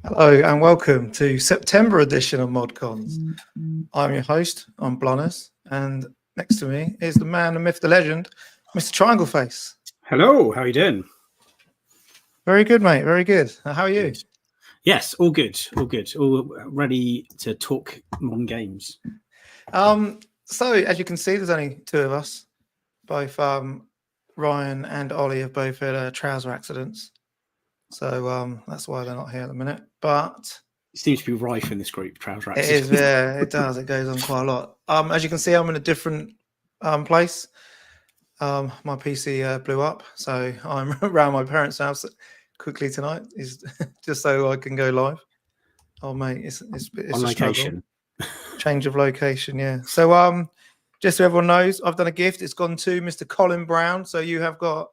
Hello and welcome to September edition of ModCons. I'm your host, I'm Blunners, and next to me is the man, the myth, the legend, Mr. Triangle Face. Hello, how are you doing? Very good, mate, very good. How are you? Yes, all good, all ready to talk modern games. So as you can see, there's only two of us. Both Ryan and Ollie have both had trouser accidents. So that's why they're not here at the minute. But it seems to be rife in this group, trouser it accidents. is, yeah, it does. It goes on quite a lot. As you can see, I'm in a different place. My PC blew up, so I'm around my parents' house quickly tonight. Is just so I can go live. Oh mate, it's on a location. Struggle. Change of location, yeah. So just so everyone knows, I've done a gift. It's gone to Mr. Colin Brown. So you have got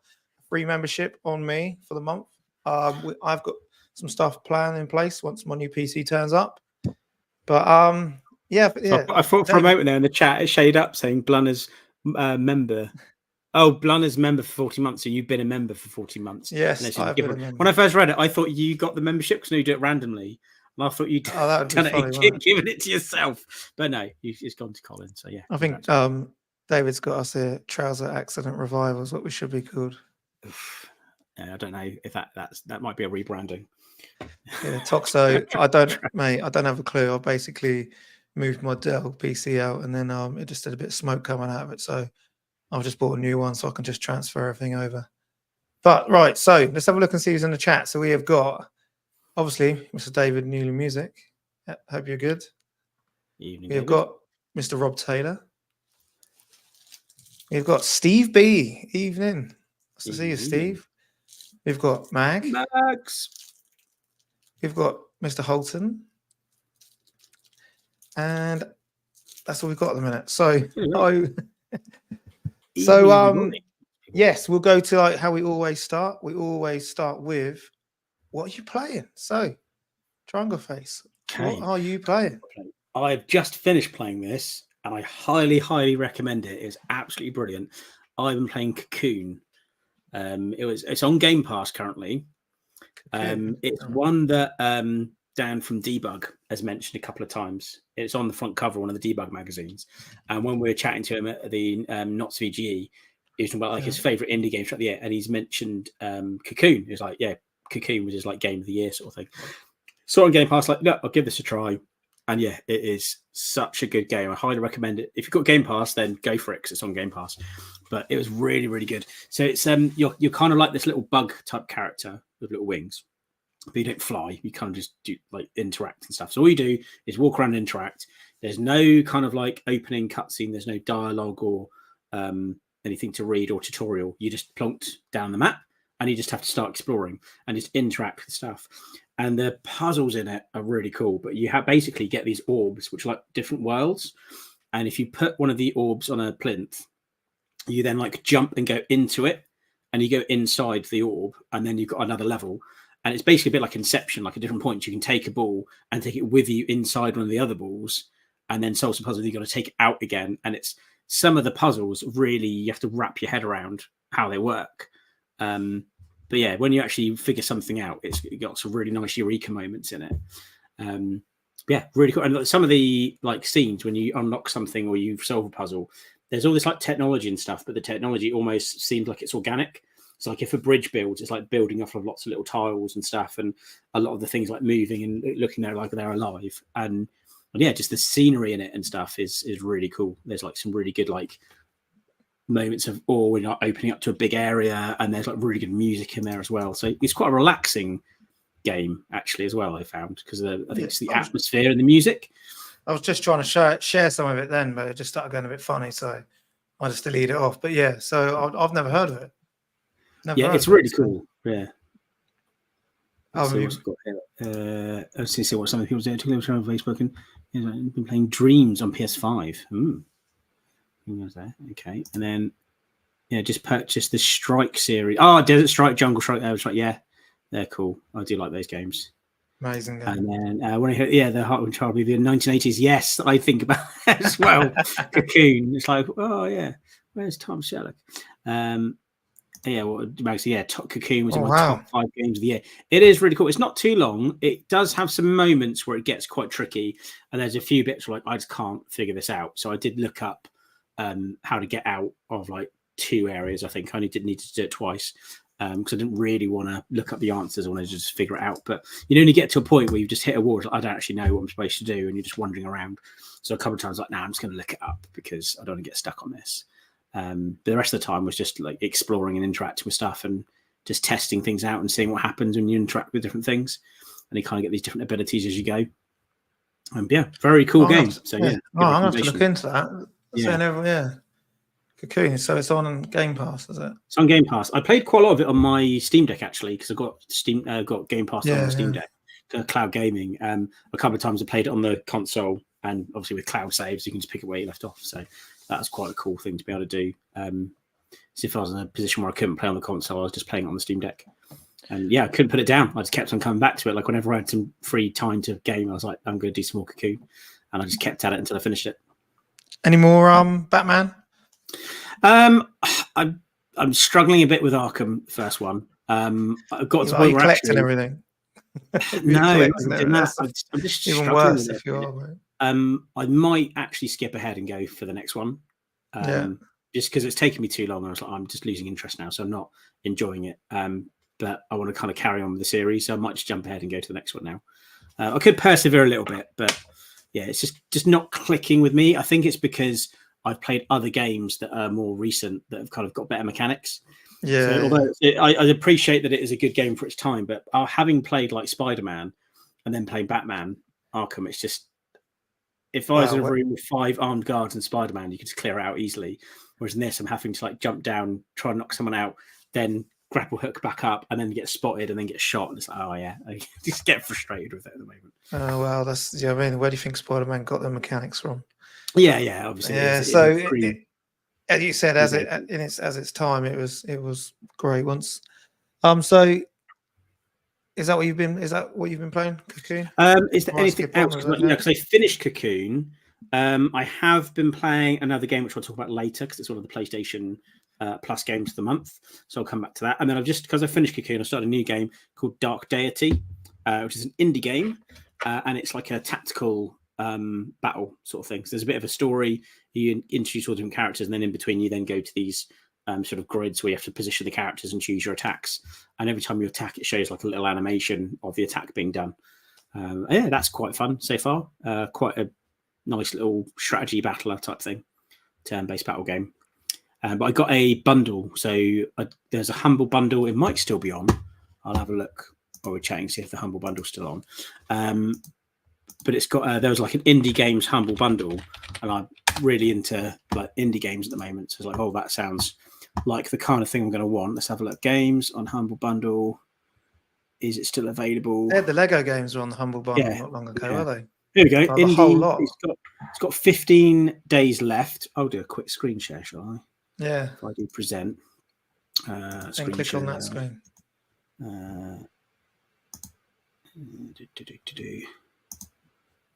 free membership on me for the month. I've got some stuff planned in place once my new PC turns up. But yeah. So I thought for a moment there in the chat it shaded up saying Blunner's member. Oh, Blunner's member for 40 months, so you've been a member for 40 months. Yes, I've been a member. When I first read it, I thought you got the membership because you do it randomly. And I thought you'd done it, given it to yourself. But no, it's gone to Colin. So yeah. I think David's got us a trouser accident revival is what we should be called. I don't know if that might be a rebranding. Yeah, Toxo. I don't have a clue. I basically moved my Dell PC out and then it just did a bit of smoke coming out of it. So I've just bought a new one so I can just transfer everything over. But right, so let's have a look and see who's in the chat. So we have got obviously Mr. David Newley Music. Hope you're good. Evening, We've got Mr. Rob Taylor. We've got Steve B. Evening. Nice to see you, Steve. We've got Max. We've got Mr. Holton. And that's all we've got at the minute. So, yes, we'll go to like how we always start. We always start with what are you playing? So, Triangle Face, what are you playing? I've just finished playing this and I highly, highly recommend it. It's absolutely brilliant. I've been playing Cocoon. It's on Game Pass currently. It's one that Dan from Debug has mentioned a couple of times. It's on the front cover of one of the Debug magazines. And when we were chatting to him at the Knots VGE, he was talking about like his favorite indie games throughout the year, and he's mentioned Cocoon. He was like, yeah, Cocoon was his like game of the year sort of thing. So on Game Pass, like, no, I'll give this a try. And yeah, it is such a good game. I highly recommend it. If you've got Game Pass, then go for it because it's on Game Pass. But it was really, really good. So it's you're kind of like this little bug type character with little wings, but you don't fly. You kind of just do like interact and stuff. So all you do is walk around and interact. There's no kind of like opening cutscene. There's no dialogue or anything to read or tutorial. You just plonked down the map and you just have to start exploring and just interact with stuff. And the puzzles in it are really cool, but you have basically get these orbs, which are like different worlds. And if you put one of the orbs on a plinth, you then like jump and go into it and you go inside the orb and then you've got another level. And it's basically a bit like Inception, like at different points, you can take a ball and take it with you inside one of the other balls and then solve some puzzles. You've got to take it out again. And it's some of the puzzles really, you have to wrap your head around how they work. But yeah, when you actually figure something out, it's got some really nice eureka moments in it. Yeah, really cool. And some of the like scenes when you unlock something or you solve a puzzle, there's all this like technology and stuff, but the technology almost seems like it's organic. So like if a bridge builds, it's like building off of lots of little tiles and stuff, and a lot of the things like moving and looking there like they're alive. And yeah, just the scenery in it and stuff is really cool. There's like some really good like moments of awe when you're opening up to a big area, and there's like really good music in there as well. So it's quite a relaxing game actually as well, I found, because I think it's the atmosphere and the music. I was just trying to share some of it then, but it just started going a bit funny, so I just deleted it off. But yeah, so I've never heard of it. It's really cool. Yeah. I was going to see what some of the people doing. Took a little on Facebook and been playing Dreams on PS5. Okay, and then just purchased the Strike series. Oh, Desert Strike, Jungle Strike. I was like, yeah, they're cool. I do like those games. Amazing game. And then when I hear the Heart and Child movie in the 1980s, yes, I think about that as well. Cocoon. It's like, oh yeah, where's Tom Sherlock? Yeah, well, Cocoon was Oh, in my wow. top 5 games of the year. It is really cool. It's not too long. It does have some moments where it gets quite tricky, and there's a few bits where I just can't figure this out. So I did look up how to get out of 2 areas. I think I only need to do it twice because I didn't really want to look up the answers. I wanted to just figure it out. But you only get to a point where you've just hit a wall. I don't actually know what I'm supposed to do, and you're just wandering around. So a couple of times, I'm just going to look it up because I don't want to get stuck on this. The rest of the time was just exploring and interacting with stuff and just testing things out and seeing what happens when you interact with different things, and you kind of get these different abilities as you go. Very cool game. So I'm gonna have to look into that. Cocoon. So it's on Game Pass, is it? It's on Game Pass. I played quite a lot of it on my Steam Deck actually because I got Game Pass on my Steam Deck, cloud gaming. A couple of times I played it on the console, and obviously with cloud saves, you can just pick it where you left off. So that was quite a cool thing to be able to do. So if I was in a position where I couldn't play on the console, I was just playing it on the Steam Deck. And I couldn't put it down. I just kept on coming back to it. Whenever I had some free time to game, I was like, I'm going to do some more Cocoon. And I just kept at it until I finished it. Any more Batman? I'm struggling a bit with Arkham, the first one. I've got to the point where collecting everything. No, I'm just even worse if you are. I might actually skip ahead and go for the next one. Just because it's taken me too long. I was like, I'm just losing interest now, so I'm not enjoying it. But I want to kind of carry on with the series, so I might just jump ahead and go to the next one now. I could persevere a little bit, but it's just not clicking with me. I think it's because I've played other games that are more recent that have kind of got better mechanics. So although I appreciate that it is a good game for its time, but having played Spider-Man and then playing Batman Arkham, it's just, if I was in a room with 5 armed guards and Spider-Man, you could just clear it out easily. Whereas in this, I'm having to jump down, try and knock someone out, then grapple hook back up, and then get spotted and then get shot. And it's I just get frustrated with it at the moment. Oh well, that's where do you think Spider-Man got the mechanics from? Yeah, obviously. As you said, as its time, it was great once. So is that what you've been playing, Cocoon? Is there anything else? Because I finished Cocoon. I have been playing another game which I'll talk about later because it's one of the PlayStation Plus games of the month. So I'll come back to that. And then because I finished Cocoon, I started a new game called Dark Deity, which is an indie game, and it's like a tactical battle sort of thing. So there's a bit of a story. You introduce all different characters, and then in between you then go to these sort of grids where you have to position the characters and choose your attacks. And every time you attack, it shows a little animation of the attack being done. That's quite fun so far. Quite a nice little strategy battler type thing, turn-based battle game. But I got a bundle, so there's a Humble bundle. It might still be on. I'll have a look while we're chatting, see if the Humble bundle's still on. But it's got there was an indie games Humble bundle, and I'm really into indie games at the moment. So it's that sounds like the kind of thing I'm going to want. Let's have a look. Games on Humble bundle. Is it still available? The Lego games were on the Humble bundle not long ago, are they? Here we go. Indie, a whole lot. It's got 15 days left. I'll do a quick screen share, shall I? Yeah. If I do present. Then click on that screen.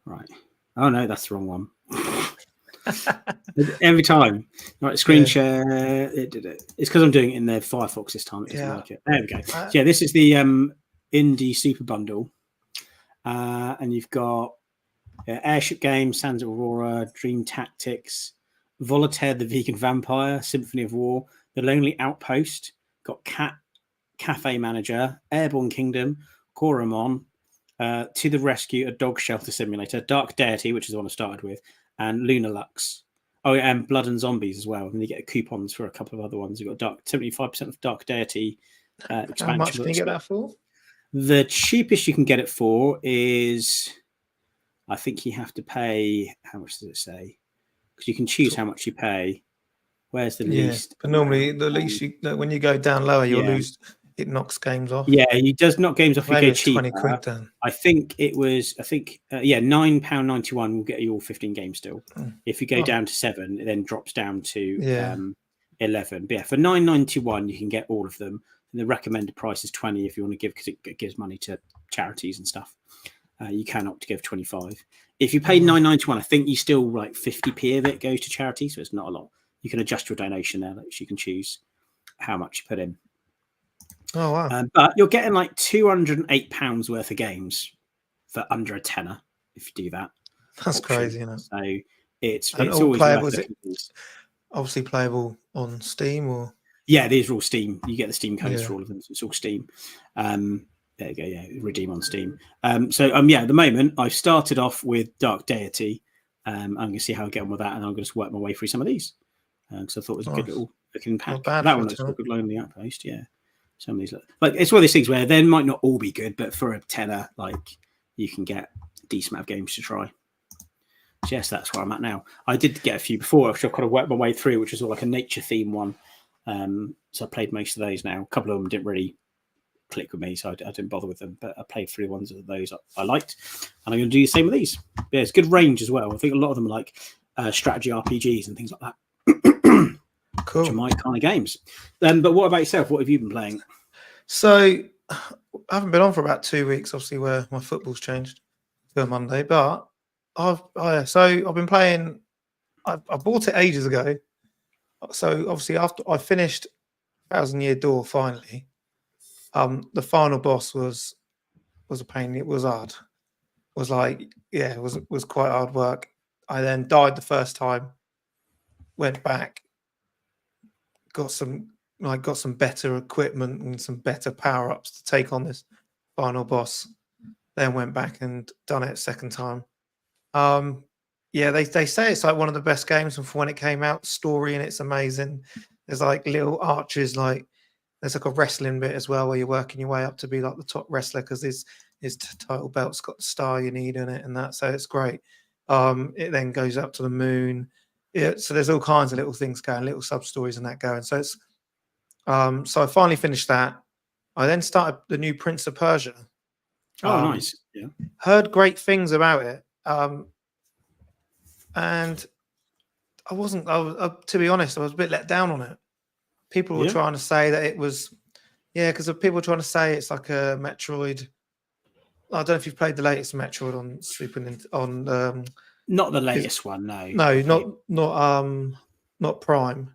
Right. Oh no, that's the wrong one. Every time. Right, screen share. It did it. It's because I'm doing it in the Firefox this time. It doesn't like it. There we go. So this is the indie super bundle. And you've got Airship Game, Sands of Aurora, Dream Tactics, Voltaire the Vegan Vampire, Symphony of War, The Lonely Outpost, got Cafe Manager, Airborne Kingdom, Coromon, To the Rescue, a dog shelter simulator, Dark Deity, which is the one I started with, and Luna Lux. Oh, yeah, and Blood and Zombies as well. And you get coupons for a couple of other ones. You've got 75% of Dark Deity expansion. How much can you get that for? The cheapest you can get it for is, I think you have to pay, how much does it say? Because you can choose how much you pay. Where's the least? But normally, the least when you go down lower, you'll lose. It knocks games off. Yeah, it does knock games off. Maybe you go it's cheaper. 20 quid then. I think it was. £9.91 will get you all 15 games still. If you go down to 7, it then drops down to 11. But for £9.91, you can get all of them. And the recommended price is 20 if you want to give, because it gives money to charities and stuff. You can opt to give 25. If you pay £9.91, I think you still 50p of it goes to charity, so it's not a lot. You can adjust your donation there, which you can choose. how much you put in. Oh wow, But you're getting like £208 worth of games for under a tenner if you do that. that's option. Crazy, isn't it? So it's all always playable. worth Is it looking at these. obviously playable on Steam or? Yeah, these are all Steam. You get the Steam codes Yeah. for all of them. So it's all Steam. There you go. Yeah, redeem on Steam. Yeah, at the moment I've started off with Dark Deity. I'm going to see how I get on with that, and I'm going to work my way through some of these because I thought it was a good Nice. little looking pack. Not bad That for one a looks tenner. like a good lonely outpost. Yeah, some of these look like it's one of these things where they might not all be good, but for a tenner, like you can get a decent amount of games to try. So yes, that's where I'm at now. I did get a few before, which I've kind of worked my way through, which was all like a nature theme one. So I played most of those now. A couple of them didn't really click with me, so I didn't bother with them. But I played through ones of those I liked, and I'm going to do the same with these. Yeah, it's good range as well. I think a lot of them are like strategy RPGs and things like that. Cool. Which are my kind of games. But what about yourself? What have you been playing? So I haven't been on for about 2 weeks, obviously, where my football's changed to Monday. But I've been playing. I bought it ages ago. So obviously, after I finished 1,000 Year Door, finally, the final boss was a pain. It was hard. It was like, yeah, it was quite hard work. I then died the first time. Went back, got some better equipment and some better power ups to take on this final boss. Then went back and done it a second time. Yeah, they say it's like one of the best games from when it came out. Story in it's amazing. There's like little arches, like there's like a wrestling bit as well where you're working your way up to be like the top wrestler because his title belt's got the star you need in it and that, so it's great. It then goes up to the moon. So there's all kinds of little things going, little sub stories and that going. So it's so I finally finished that. I then started the new Prince of Persia. Oh, nice. Yeah, heard great things about it. And I wasn't. To be honest, I was a bit let down on it. People were trying to say that it was, because people were trying to say it's like a Metroid. I don't know if you've played the latest Metroid on Super Nintendo. Not the latest one, no. No, not Prime.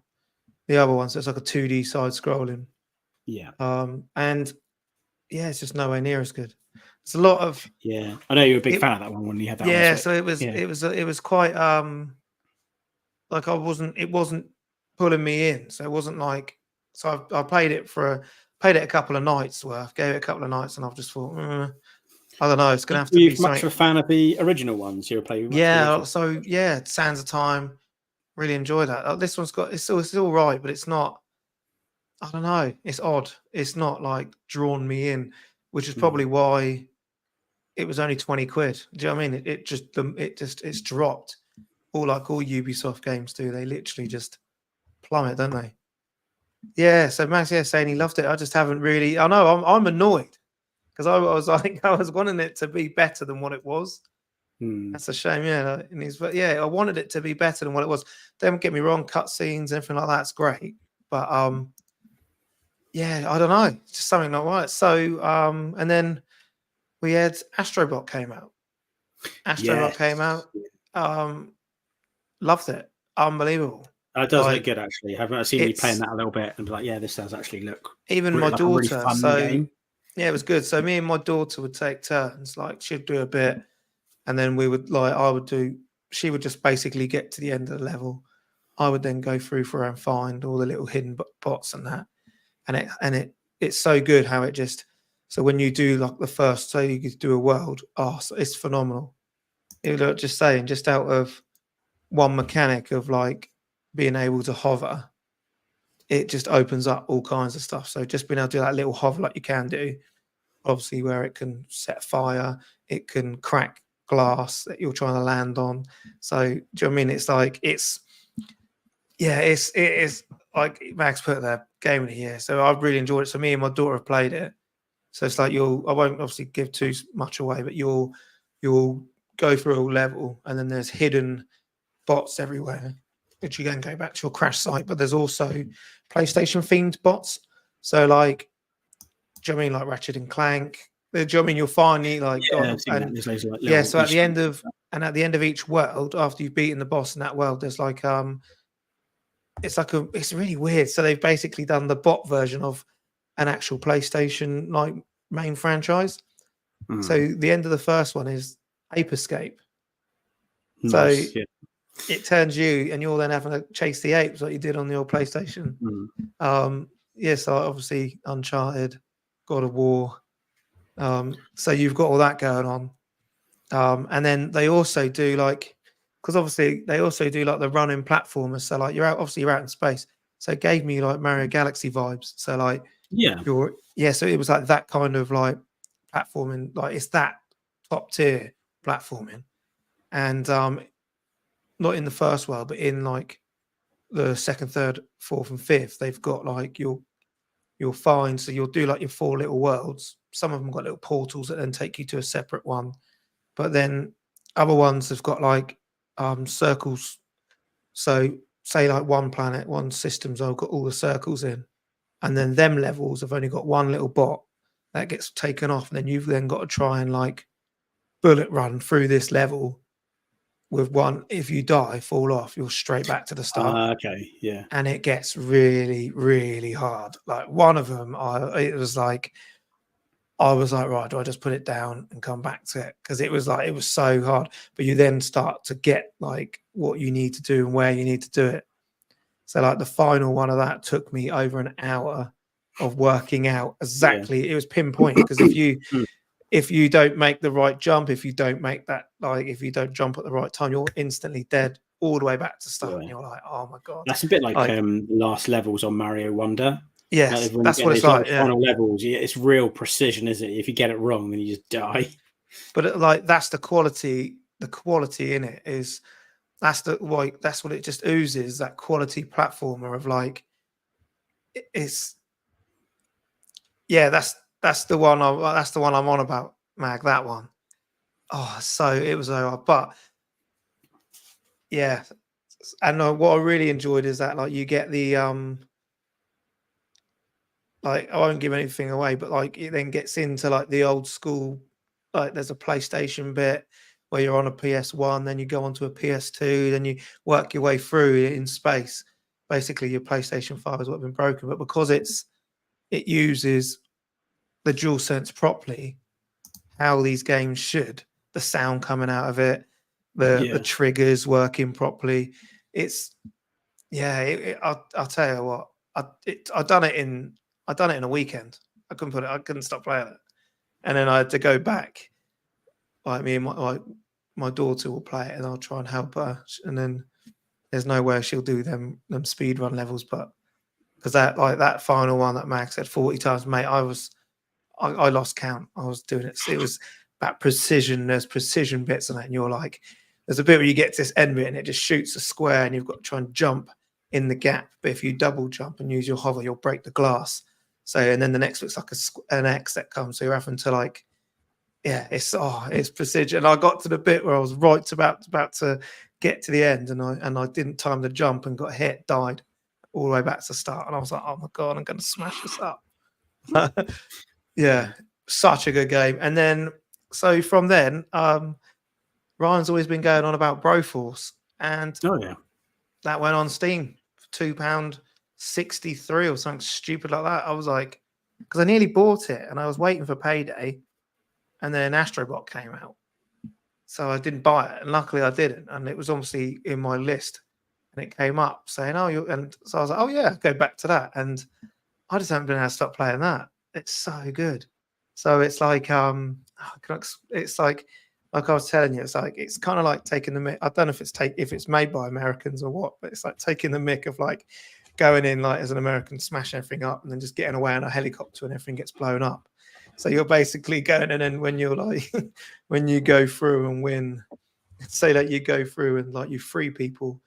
The other one, so it's like a 2D side scrolling. Yeah. And yeah, it's just nowhere near as good. It's a lot of. Yeah, I know you're a big fan of that one when you had that. Yeah, so it was quite like it wasn't pulling me in. So it wasn't like, so I played it a couple of nights worth, gave it a couple of nights, and I've just thought, I don't know, it's gonna have to be much of a fan of the original ones you were playing. Yeah, so yeah, Sands of Time, really enjoyed that. This one's got it's all right, but it's not. I don't know, it's odd. It's not like drawn me in, which is probably why it was only 20 quid. Do you know what I mean? It's dropped. All Ubisoft games do. They literally just plummet, don't they? Yeah. So Max, saying he loved it. I just haven't really. I know I'm annoyed because I was like I was wanting it to be better than what it was. That's a shame. Yeah. But yeah, I wanted it to be better than what it was. Don't get me wrong. Cutscenes, everything like that's great. But yeah, I don't know. It's just something not right. So and then we had Astrobot came out. Came out. Loved it. Unbelievable. That does look good, actually. I've seen you playing that a little bit and be like, yeah, this does actually look. Even my daughter. Really fun game. Yeah, it was good. So me and my daughter would take turns. Like she'd do a bit, and then we would I would do. She would just basically get to the end of the level. I would then go through for her and find all the little hidden bots and that. And it's so good how it just. So when you do like the first, say you could do a world, so it's phenomenal. Just saying, just out of one mechanic of like being able to hover, it just opens up all kinds of stuff. So just being able to do that little hover like you can do, obviously where it can set fire, it can crack glass that you're trying to land on. So do you know what I mean? It's like it is like Max put there, game of the year. So I've really enjoyed it. So me and my daughter have played it. So it's like I won't obviously give too much away, but you'll go through a level and then there's hidden bots everywhere, which you can go back to your crash site, but there's also PlayStation themed bots. So like, do you know what I mean? Like Ratchet and Clank. Do you know what I mean? You'll finally so at the end of each world, after you've beaten the boss in that world, there's like it's really weird. So they've basically done the bot version of an actual PlayStation like main franchise. So the end of the first one is Ape Escape. So Nice. Yeah. it turns you, and you're then having to chase the apes like you did on the old PlayStation. Yes, obviously Uncharted, God of War. So you've got all that going on. And then they also do like, because obviously they also do like the running platformers. So like you're out in space. So it gave me like Mario Galaxy vibes. So like so it was like that kind of like platforming, like it's that top tier platforming. And not in the first world, but in like the second, third, fourth, and fifth, they've got like you'll find, so you'll do like your 4 little worlds. Some of them got little portals that then take you to a separate one, but then other ones have got like circles. So say like one planet, one system's all got all the circles in, and then them levels have only got one little bot that gets taken off, and then you've then got to try and like bullet run through this level with one. If you die, fall off, you're straight back to the start. Okay, yeah. And it gets really, really hard. Like one of them, I was like, right, do I just put it down and come back to it? Because it was so hard. But you then start to get like what you need to do and where you need to do it. So like the final one of that took me over an hour of working out exactly. It was pinpoint, because if you don't make the right jump, if you don't make that, like if you don't jump at the right time, you're instantly dead all the way back to start. And you're like, oh my god, that's a bit like the last levels on Mario Wonder. Yes, that's what it's like. Final levels, it's real precision, isn't it? If you get it wrong, then you just die. But like that's the quality. The quality in it is that's what it just oozes. That quality platformer of like it's that's the one. That's the one I'm on about, Mag. That one. Oh, so it was over, but yeah. And what I really enjoyed is that like you get the like I won't give anything away, but like it then gets into like the old school, like there's a PlayStation bit where you're on a PS1, then you go onto a PS2, then you work your way through in space. Basically, your PlayStation 5 has what been broken, but because it uses the DualSense properly, how these games should, the sound coming out of it, the triggers working properly. It's I'll tell you what, I done it in a weekend. I couldn't stop playing it, and then I had to go back. Like me and my daughter will play it, and I'll try and help her. And then there's no way she'll do them speed run levels, but because that final one that Max said 40 times, mate, I lost count. I was doing it. It was that precision. There's precision bits on it, and you're like, there's a bit where you get to this end bit, and it just shoots a square, and you've got to try and jump in the gap. But if you double jump and use your hover, you'll break the glass. So, and then the next looks like an X that comes. So you're having to like, it's precision. And I got to the bit where I was right about to get to the end, and I didn't time the jump and got hit, died all the way back to the start. And I was like, oh my god, I'm going to smash this up. Yeah, such a good game. And then so from then, Ryan's always been going on about Broforce, and that went on Steam for £2.63 or something stupid like that. I was like, because I nearly bought it and I was waiting for payday, and then Astrobot came out, so I didn't buy it, and luckily I didn't, and it was obviously in my list, and it came up saying, and so I was like, oh yeah, go back to that, and I just haven't been able to stop playing that. It's so good. So it's like it's like I was telling you, it's kind of like taking the mick. I don't know if it's made by Americans or what, but it's like taking the mick of like going in like as an American, smash everything up, and then just getting away on a helicopter and everything gets blown up. So you're basically going, and then when you're like when you go through and win, say that you go through and like you free people,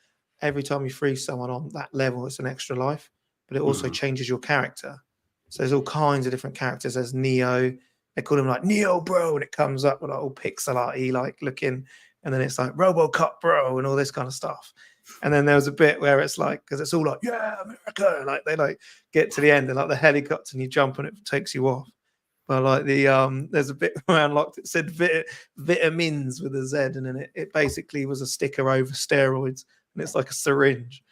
every time you free someone on that level, it's an extra life, but it also changes your character. So there's all kinds of different characters. There's Neo. They call him like Neo Bro, and it comes up with like all pixel-y like looking, and then it's like RoboCop Bro and all this kind of stuff. And then there was a bit where it's like, because it's all like, yeah, America, like they like get to the end and like the helicopter and you jump and it takes you off. But like there's a bit where I unlocked it said vitamins with a Z, and then it basically was a sticker over steroids, and it's like a syringe.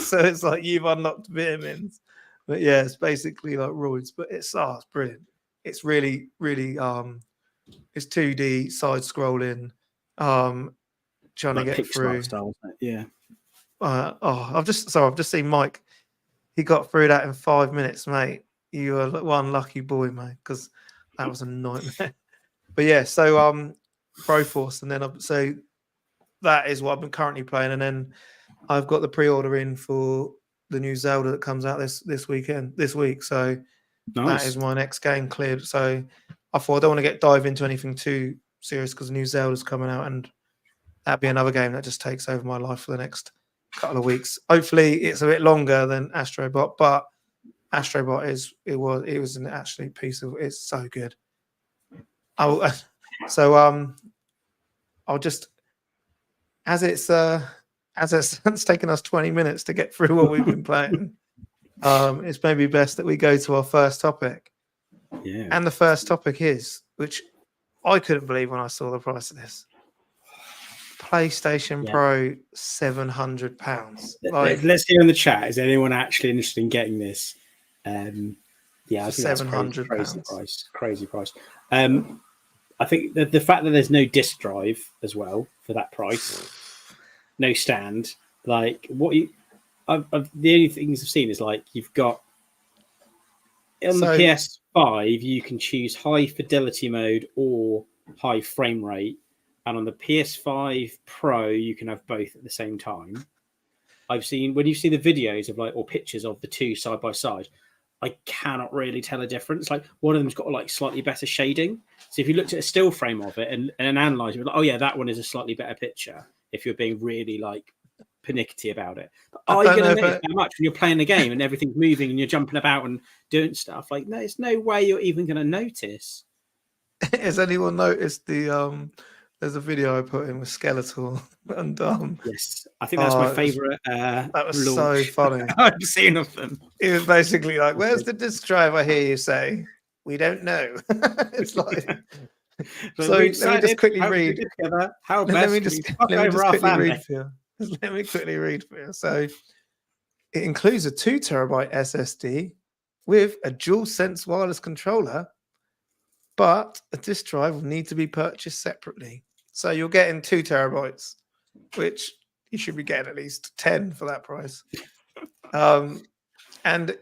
So it's like you've unlocked vitamins. But yeah, it's basically like roids. But it's brilliant. It's really, really it's 2D side scrolling. Trying to Like get through. Pixar style, isn't it? Yeah. I've just seen Mike. He got through that in 5 minutes, mate. You are one lucky boy, mate, because that was a nightmare. But yeah, so Broforce, and then so that is what I've been currently playing, and then I've got the pre-order in for the new Zelda that comes out this week. So that is Nice. my next game cleared. So I thought I don't want to dive into anything too serious because the new Zelda's coming out, and that'd be another game that just takes over my life for the next couple of weeks. Hopefully, it's a bit longer than Astrobot, but Astrobot it was an actually piece of it's so good. I'll just it's taken us 20 minutes to get through what we've been playing. It's maybe best that we go to our first topic. Yeah. And the first topic is, which I couldn't believe when I saw the price of this. PlayStation Pro, £700. Let's hear in the chat. Is anyone actually interested in getting this? I think that's £700. Crazy price. I think the fact that there's no disc drive as well for that price, no stand. Like the only things I've seen is like you've got on the PS5 you can choose high fidelity mode or high frame rate. And on the PS5 Pro, you can have both at the same time. I've seen when you see the videos of or pictures of the two side by side, I cannot really tell a difference. Like one of them's got slightly better shading. So if you looked at a still frame of it and analyze it, oh yeah, that one is a slightly better picture. If you're being really pernickety about it, but are you going to notice that much when you're playing the game and everything's moving and you're jumping about and doing stuff? There's no way you're even going to notice. Has anyone noticed there's a video I put in with Skeletal, and yes, I think that's my favorite. That was so funny. I've seen of them. It was basically like, "Where's the disc drive?" I hear you say, "We don't know." It's like, so let me just quickly read. Let me just quickly read for you. Let me quickly read for you. So it includes a 2 terabyte SSD with a DualSense wireless controller, but a disc drive will need to be purchased separately. So you're getting 2 terabytes, which you should be getting at least 10 for that price. And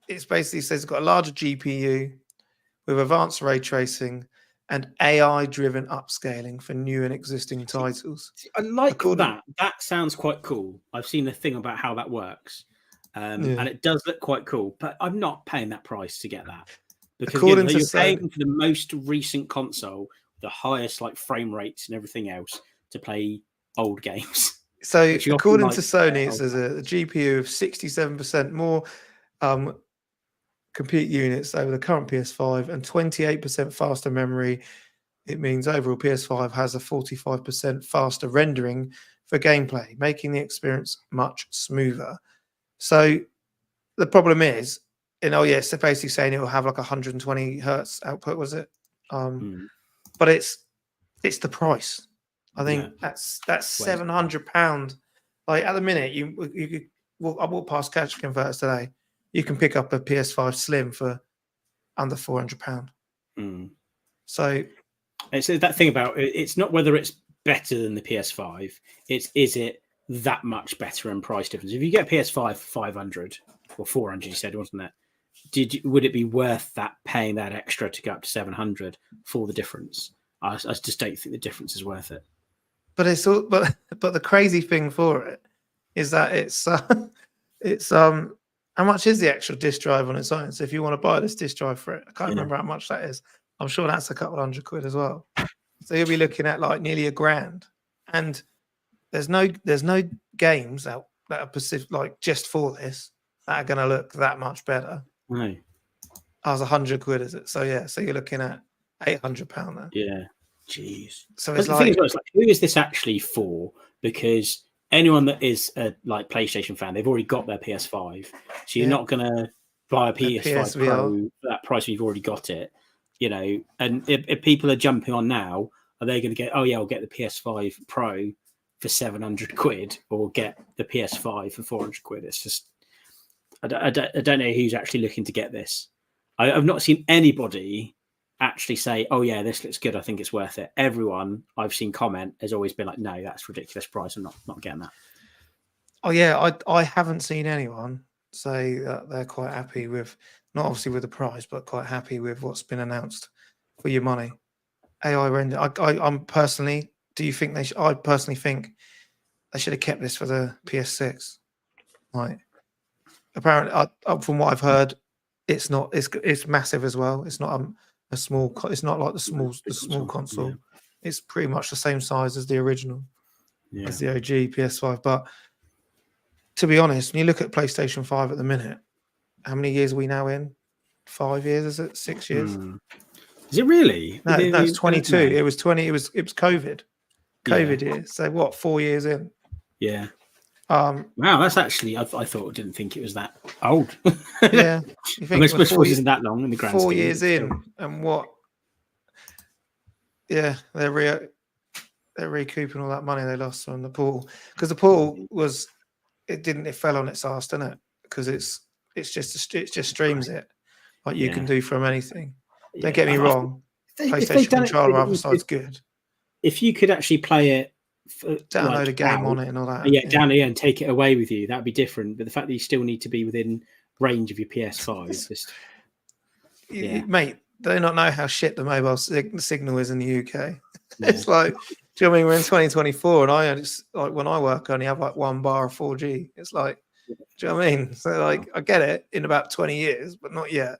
it's basically says it's got a larger GPU with advanced ray tracing and AI-driven upscaling for new and existing titles. I like that. That sounds quite cool. I've seen a thing about how that works, and it does look quite cool. But I'm not paying that price to get that because you're paying for the most recent console, the highest frame rates and everything else to play old games. So according to Sony, it says a GPU of 67% more compute units over the current PS5 and 28% faster memory. It means overall PS5 has a 45% faster rendering for gameplay, making the experience much smoother. So the problem is, it's basically saying it will have 120 hertz output, was it? But it's the price. I think that's £700. At the minute, I walked past Cash Converters today. You can pick up a PS5 Slim for under £400. So it's that thing about it's not whether it's better than the PS5. Is it that much better in price difference? If you get a PS5 for 500 or 400, you said, wasn't it? Would it be worth that paying that extra to go up to 700 for the difference? I just don't think the difference is worth it. But but the crazy thing for it is that it's how much is the actual disc drive on its own? So if you want to buy this disc drive for it, I can't remember how much that is. I'm sure that's a couple £100 as well. So you'll be looking at nearly £1,000, and there's no games that are specific just for this that are going to look that much better. No, I was £100, is it? So yeah, so you're looking at £800 there. Yeah, jeez. So it's who is this actually for? Because anyone that is a PlayStation fan, they've already got their PS5, so you're not going to buy a PS5 Pro for that price when you've already got it. And if people are jumping on now, are they going to get? Oh yeah, I'll get the PS5 Pro for 700 quid or get the PS5 for 400 quid. It's just, I don't know who's actually looking to get this. I've not seen anybody actually say, oh yeah, this looks good, I think it's worth it. Everyone I've seen comment has always been like, no, that's ridiculous price, I'm not getting that. Oh yeah, I haven't seen anyone say that they're quite happy with, not obviously with the price, but quite happy with what's been announced for your money. AI render. I'm personally. Do you think they? I personally think they should have kept this for the PS6. Like, apparently, from what I've heard, it's not. It's massive as well. It's not a small. It's not like the small console. Yeah. It's pretty much the same size as the original, as the OG PS5. But to be honest, when you look at PlayStation 5 at the minute, how many years are we now in? 5 years? Is it 6 years? Is it really? No, it's 22. It was 20. It was COVID. COVID year. So what? 4 years in. Yeah. Wow, that's actually. I didn't think it was that old. Yeah. You think Switch isn't that long in the grand 4 scheme, years in, and what? Yeah, they're recouping all that money they lost on the Portal, because the Portal was. It fell on its ass, didn't it? Because it just streams it like you can do from anything. Don't get me wrong. PlayStation controller other side's good. If you could actually play it, download a game on it and all that. Yeah, download it and take it away with you, that'd be different. But the fact that you still need to be within range of your PS5, mate, they don't know how shit the mobile signal is in the UK. It's like, do you know what I mean? We're in 2024, and like when I work, I only have like 1 bar of 4G. It's like, do you know what I mean? So like, I get it in about 20 years, but not yet.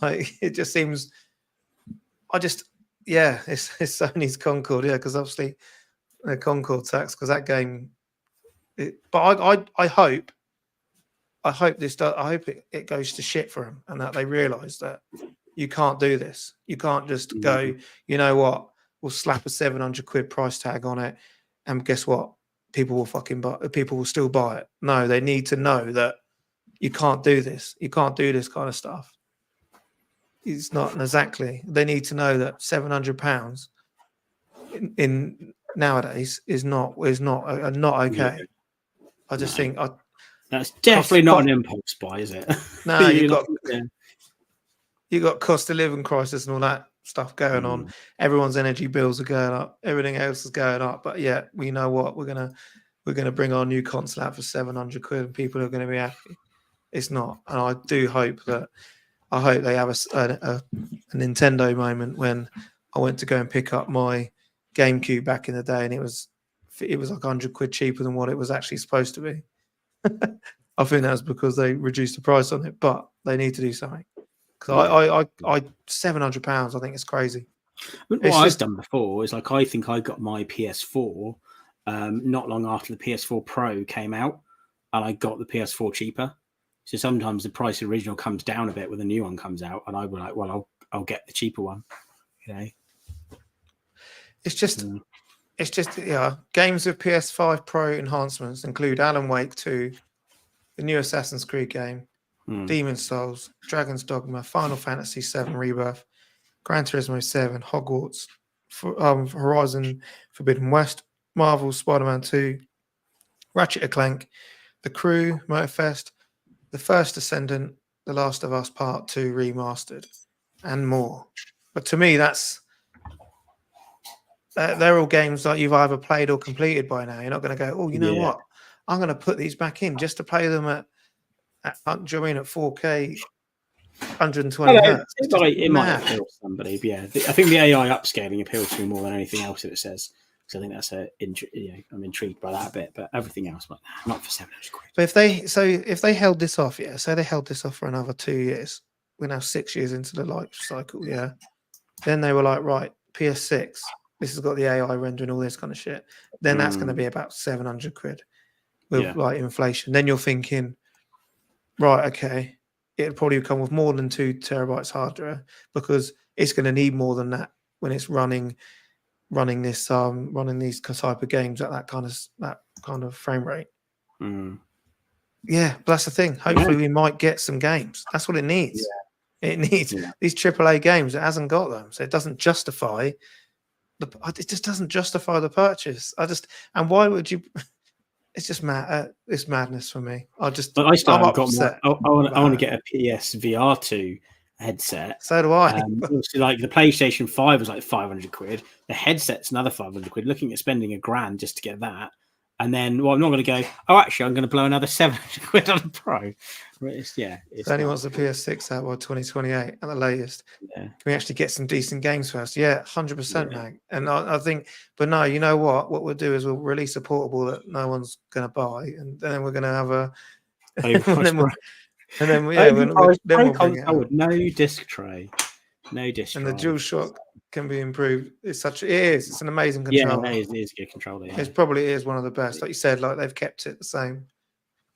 Like, it just seems. It's Sony's Concord, because obviously the Concord tax, because that game. But I hope it goes to shit for them, and that they realise that you can't do this. You can't just go, you know what? We'll slap a 700 quid price tag on it, and guess what? People will still buy it. No, they need to know that you can't do this. You can't do this kind of stuff. It's not exactly. They need to know that £700 in nowadays is not okay. Yeah. I just think that's definitely not an impulse buy, is it? No, you got cost of living crisis and all that stuff going on. Everyone's energy bills are going up. Everything else is going up. But yeah, we know what we're gonna bring our new console out for 700 quid, and people are going to be happy. It's not, and I do hope that. I hope they have a Nintendo moment when I went to go and pick up my GameCube back in the day, and it was like 100 quid cheaper than what it was actually supposed to be. I think that's because they reduced the price on it, but they need to do something. Because I £700, I think it's crazy. What I've done before is like, I think I got my PS4 not long after the PS4 Pro came out, and I got the PS4 cheaper. So sometimes the price of the original comes down a bit when the new one comes out, and I will like, well, I'll get the cheaper one. It's just games with PS5 Pro enhancements include Alan Wake 2, the new Assassin's Creed game, Demon's Souls, Dragon's Dogma, Final Fantasy VII Rebirth, Gran Turismo 7, Hogwarts, Horizon Forbidden West, Marvel Spider-Man 2, Ratchet & Clank, The Crew, Motorfest, The First Descendant, The Last of Us Part 2 Remastered, and more. But to me, they're all games that you've either played or completed by now. You're not going to go, oh, you know what? I'm going to put these back in just to play them at 4K, 120 hertz. It might appeal to somebody, but yeah. I think the AI upscaling appeals to me more than anything else that it says. So I think that's I'm intrigued by that a bit, but everything else, like, not for 700 quid. But if they held this off, say they held this off for another 2 years, we're now 6 years into the life cycle, then they were like, right, PS6, this has got the AI rendering, all this kind of shit. Then that's going to be about 700 quid with like inflation. Then you're thinking, right, okay, it'll probably come with more than 2 terabytes hard drive, because it's going to need more than that when it's running these type of games at that kind of frame rate. Yeah, but that's the thing. Hopefully we might get some games. That's what it needs. It needs these AAA games. It hasn't got them, so it doesn't justify it just doesn't justify the purchase. And why would you? It's just mad. It's madness for me. But I still I'm haven't got upset. I want to get a PS VR2 headset. So do I. Obviously, like the PlayStation 5 was like 500 quid. The headset's another 500 quid. Looking at spending $1,000 just to get that. And then, well, I'm not going to go, oh, actually, I'm going to blow another 700 quid on a Pro. It's so only wants the PS6 out by 2028 at the latest. Yeah. Can we actually get some decent games first? Yeah, 100%, mate. And I think, but no, you know what? What we'll do is we'll release a portable that no one's going to buy, and then we're going to have a. and then we'll bring it out. With no disc tray. No disc and drive. The DualShock can be improved. It's an amazing controller. Yeah, it is a good controller. Yeah. It probably is one of the best. Like you said, like they've kept it the same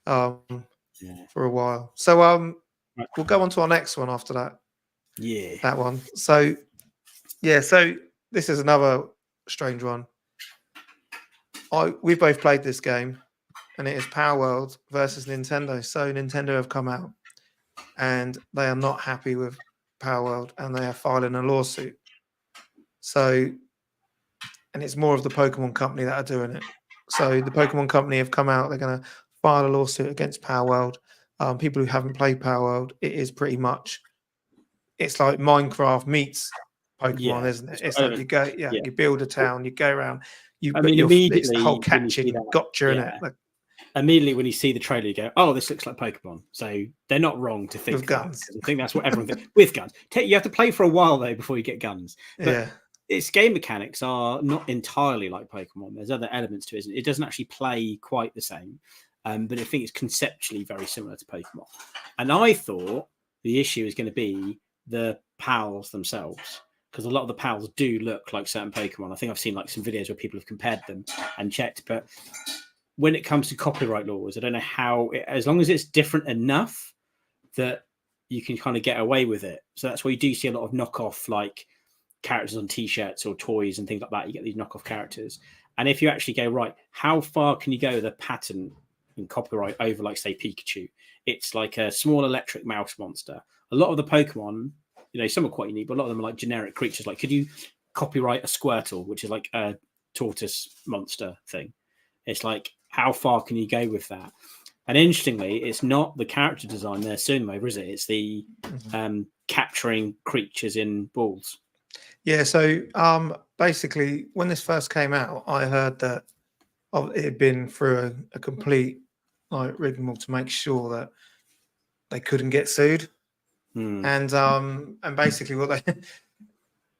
for a while. So we'll go on to our next one after that. Yeah. That one. So so this is another strange one. We both played this game, and it is Palworld versus Nintendo. So Nintendo have come out and they are not happy with Palworld, and they are filing a lawsuit. So, and it's more of the Pokemon company that are doing it. So the Pokemon company have come out. They're going to file a lawsuit against Palworld. People who haven't played Palworld, it is pretty much, it's like Minecraft meets Pokemon, isn't it? It's like you go, you build a town, you go around. Immediately it's the whole catching gotcha in it. Like, immediately when you see the trailer, you go, "Oh, this looks like Pokemon." So they're not wrong to think with guns. I think that's what everyone thinks. With guns, you have to play for a while though before you get guns. But its game mechanics are not entirely like Pokemon. There's other elements to it. It doesn't actually play quite the same, but I think it's conceptually very similar to Pokemon. And I thought the issue is going to be the pals themselves, because a lot of the pals do look like certain Pokemon. I think I've seen like some videos where people have compared them and checked, but when it comes to copyright laws, I don't know how, as long as it's different enough that you can kind of get away with it. So that's why you do see a lot of knockoff like characters on t-shirts or toys and things like that. You get these knockoff characters. And if you actually go, right, how far can you go with a patent and copyright over, like, say, Pikachu? It's like a small electric mouse monster. A lot of the Pokemon, some are quite unique, but a lot of them are like generic creatures. Like, could you copyright a Squirtle, which is like a tortoise monster thing? It's like, how far can you go with that? And interestingly, it's not the character design they're suing over, is it? It's the capturing creatures in balls. Yeah, so basically, when this first came out, I heard that it had been through a complete rigmarole to make sure that they couldn't get sued, and basically what they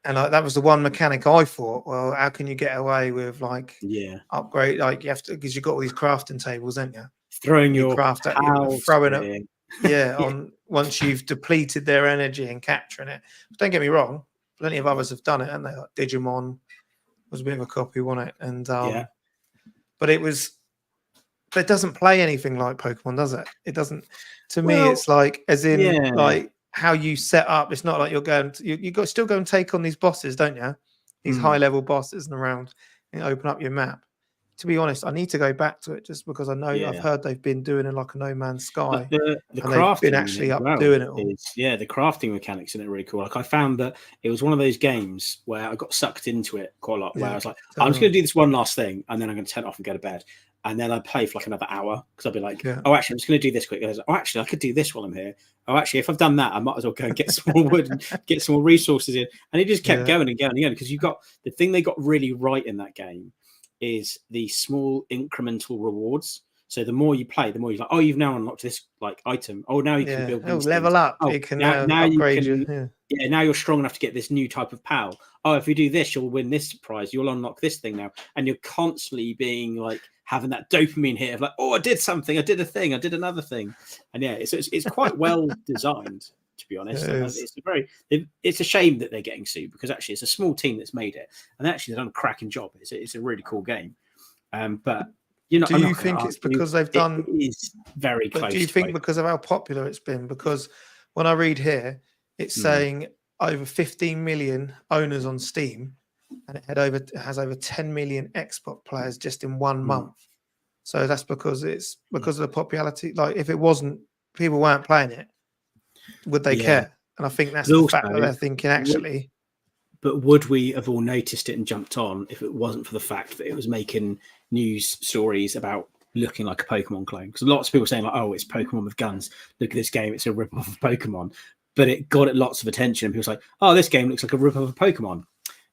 that was the one mechanic I thought. Well, how can you get away with upgrade? Like you have to, because you've got all these crafting tables, haven't you? Throwing your craft at throwing it, on once you've depleted their energy and capturing it. But don't get me wrong. Plenty of others have done it, and they like Digimon was a bit of a copy, wasn't it? And but it doesn't play anything like Pokemon, does it? It doesn't. To me, it's like like how you set up. It's not like you're going to, you got still go and take on these bosses, don't you? These high level bosses and around and open up your map. To be honest, I need to go back to it just because I know I've heard they've been doing it like a No Man's Sky. The crafting been actually doing it all. The crafting mechanics in it are really cool. Like I found that it was one of those games where I got sucked into it quite a lot. Where I was like, I'm just going to do this one last thing, and then I'm going to turn it off and go to bed. And then I'd play for like another hour because I'd be like, oh, actually, I'm just going to do this quick. Oh, actually, I could do this while I'm here. Oh, actually, if I've done that, I might as well go and get some more wood and get some more resources in. And it just kept going and going and going, because you've got the thing they got really right in that game is the small incremental rewards. So the more you play, the more you're like, oh, you've now unlocked this like item. Oh, now you can build these level up. Oh, you can now upgrade you can, now you're strong enough to get this new type of pal. Oh, if you do this, you'll win this prize. You'll unlock this thing now. And you're constantly being like having that dopamine hit of like, oh, I did something. I did a thing. I did another thing. And it's quite well designed, to be honest. It's a shame that they're getting sued, because actually it's a small team that's made it, and actually they've done a cracking job. It's a really cool game. But do you think it's because they've done? It is very close. Do you think because of how popular it's been? Because when I read here, it's saying over 15 million owners on Steam, and it has over 10 million Xbox players just in 1 month. So that's because of the popularity. Like if it wasn't, people weren't playing it, would they care? And I think that's the fact that they're thinking actually. But would we have all noticed it and jumped on if it wasn't for the fact that it was making news stories about looking like a Pokemon clone? Because lots of people saying like, "Oh, it's Pokemon with guns. Look at this game; it's a rip-off of Pokemon." But it got it lots of attention, and people were like, "Oh, this game looks like a rip-off of Pokemon."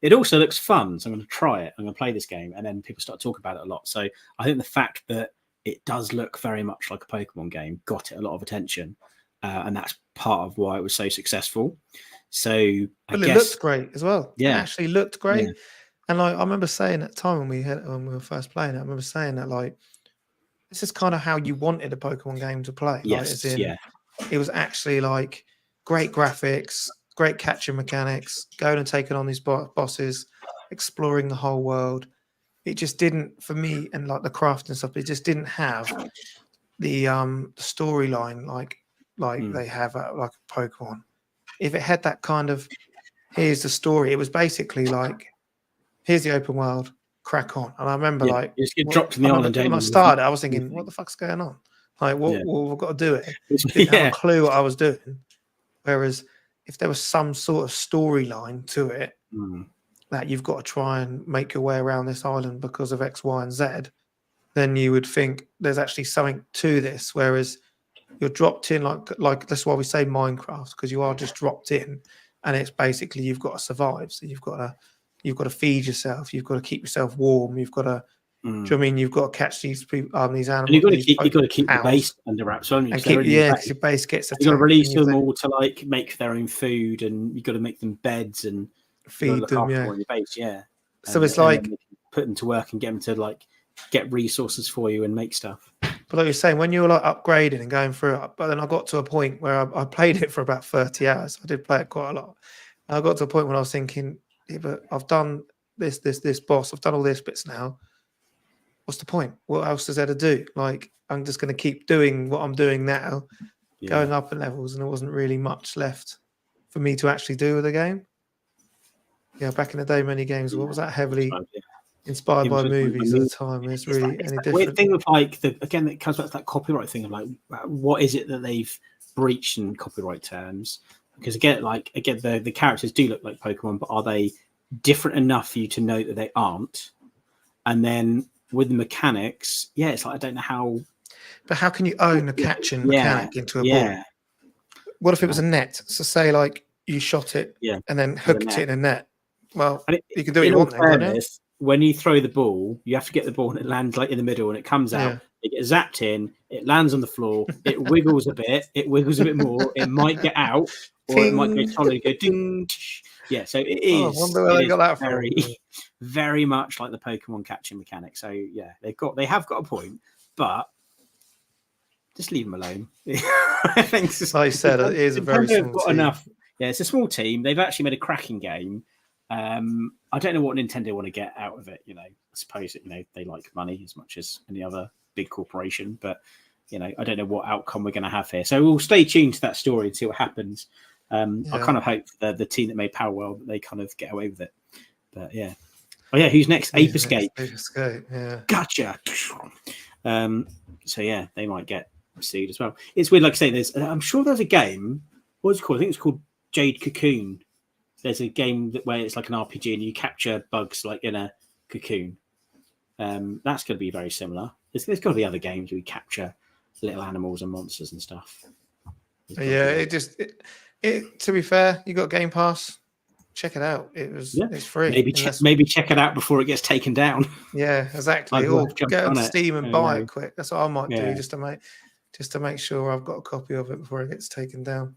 It also looks fun, so I'm going to try it. I'm going to play this game, and then people start talking about it a lot. So I think the fact that it does look very much like a Pokemon game got it a lot of attention, and that's part of why it was so successful. So it looked great as well. Yeah, it actually looked great. Yeah. And like I remember saying at the time when we were first playing it, I remember saying that like this is kind of how you wanted a Pokemon game to play. Yes, like, as in, yeah. It was actually like great graphics, great catching mechanics, going and taking on these bosses, exploring the whole world. It just didn't, for me, and like the craft and stuff, it just didn't have the storyline like they have like Pokemon. If it had that kind of, here's the story, it was basically like, here's the open world, crack on. And I remember like you just get dropped in the island. When I started, I was thinking, what the fuck's going on? Like, what we've got to do it. Didn't have a clue what I was doing. Whereas if there was some sort of storyline to it, that you've got to try and make your way around this island because of X, Y, and Z, then you would think there's actually something to this. Whereas you're dropped in like that's why we say Minecraft, because you are just dropped in, and it's basically you've got to survive. So you've got to feed yourself, you've got to keep yourself warm, you've got to do you know what I mean? You've got to catch these people, these animals. And you've got to keep the base under wraps, haven't you? And keep, because your base gets attacked. You've got to release them all to like make their own food, and you've got to make them beds and feed them. Yeah. On your base, yeah. So it's like put them to work and get them to like get resources for you and make stuff. But like you're saying, when you were like upgrading and going through it, but then I got to a point where I played it for about 30 hours. I did play it quite a lot. And I got to a point when I was thinking, yeah, but I've done this boss, I've done all these bits now. What's the point? What else is there to do? Like, I'm just going to keep doing what I'm doing now, going up in levels, and there wasn't really much left for me to actually do with the game. Yeah, back in the day, many games, what was that, heavily inspired by movies at the time. It's really any different. Weird thing with like again, it comes back to that copyright thing of like, what is it that they've breached in copyright terms? Because again, the characters do look like Pokemon, but are they different enough for you to know that they aren't? And then with the mechanics, it's like I don't know how. But how can you own a catching mechanic into a ball? What if it was a net? So say like you shot it and then hooked it in a net. Well, you can do what you want then. When you throw the ball, you have to get the ball and it lands like in the middle, and it comes out. It gets zapped in. It lands on the floor. It wiggles a bit. It wiggles a bit more. It might get out, or it might go solid. Go ding. Yeah, so it is. I wonder where they got that from. Very much like the Pokemon catching mechanic. So they have got a point, but just leave them alone. I think, like you said, it is a very small team. Enough. Yeah, it's a small team. They've actually made a cracking game. I don't know what Nintendo want to get out of it. I suppose they like money as much as any other big corporation, but I don't know what outcome we're going to have here. So we'll stay tuned to that story and see what happens. I kind of hope that the team that made Palworld, they kind of get away with it. But who's next? Ape Escape. Ape Escape, yeah. Gotcha. So they might get sued as well. It's weird, like I say, I'm sure there's a game. What's it called? I think it's called Jade Cocoon. There's a game where it's like an RPG and you capture bugs like in a cocoon. That's going to be very similar. There's got to be other games where we capture little animals and monsters and stuff. Yeah, to be fair, you got Game Pass. Check it out. It's free. Maybe check it out before it gets taken down. Yeah, exactly. Or get on Steam and buy it quick. That's what I might do just to make sure I've got a copy of it before it gets taken down.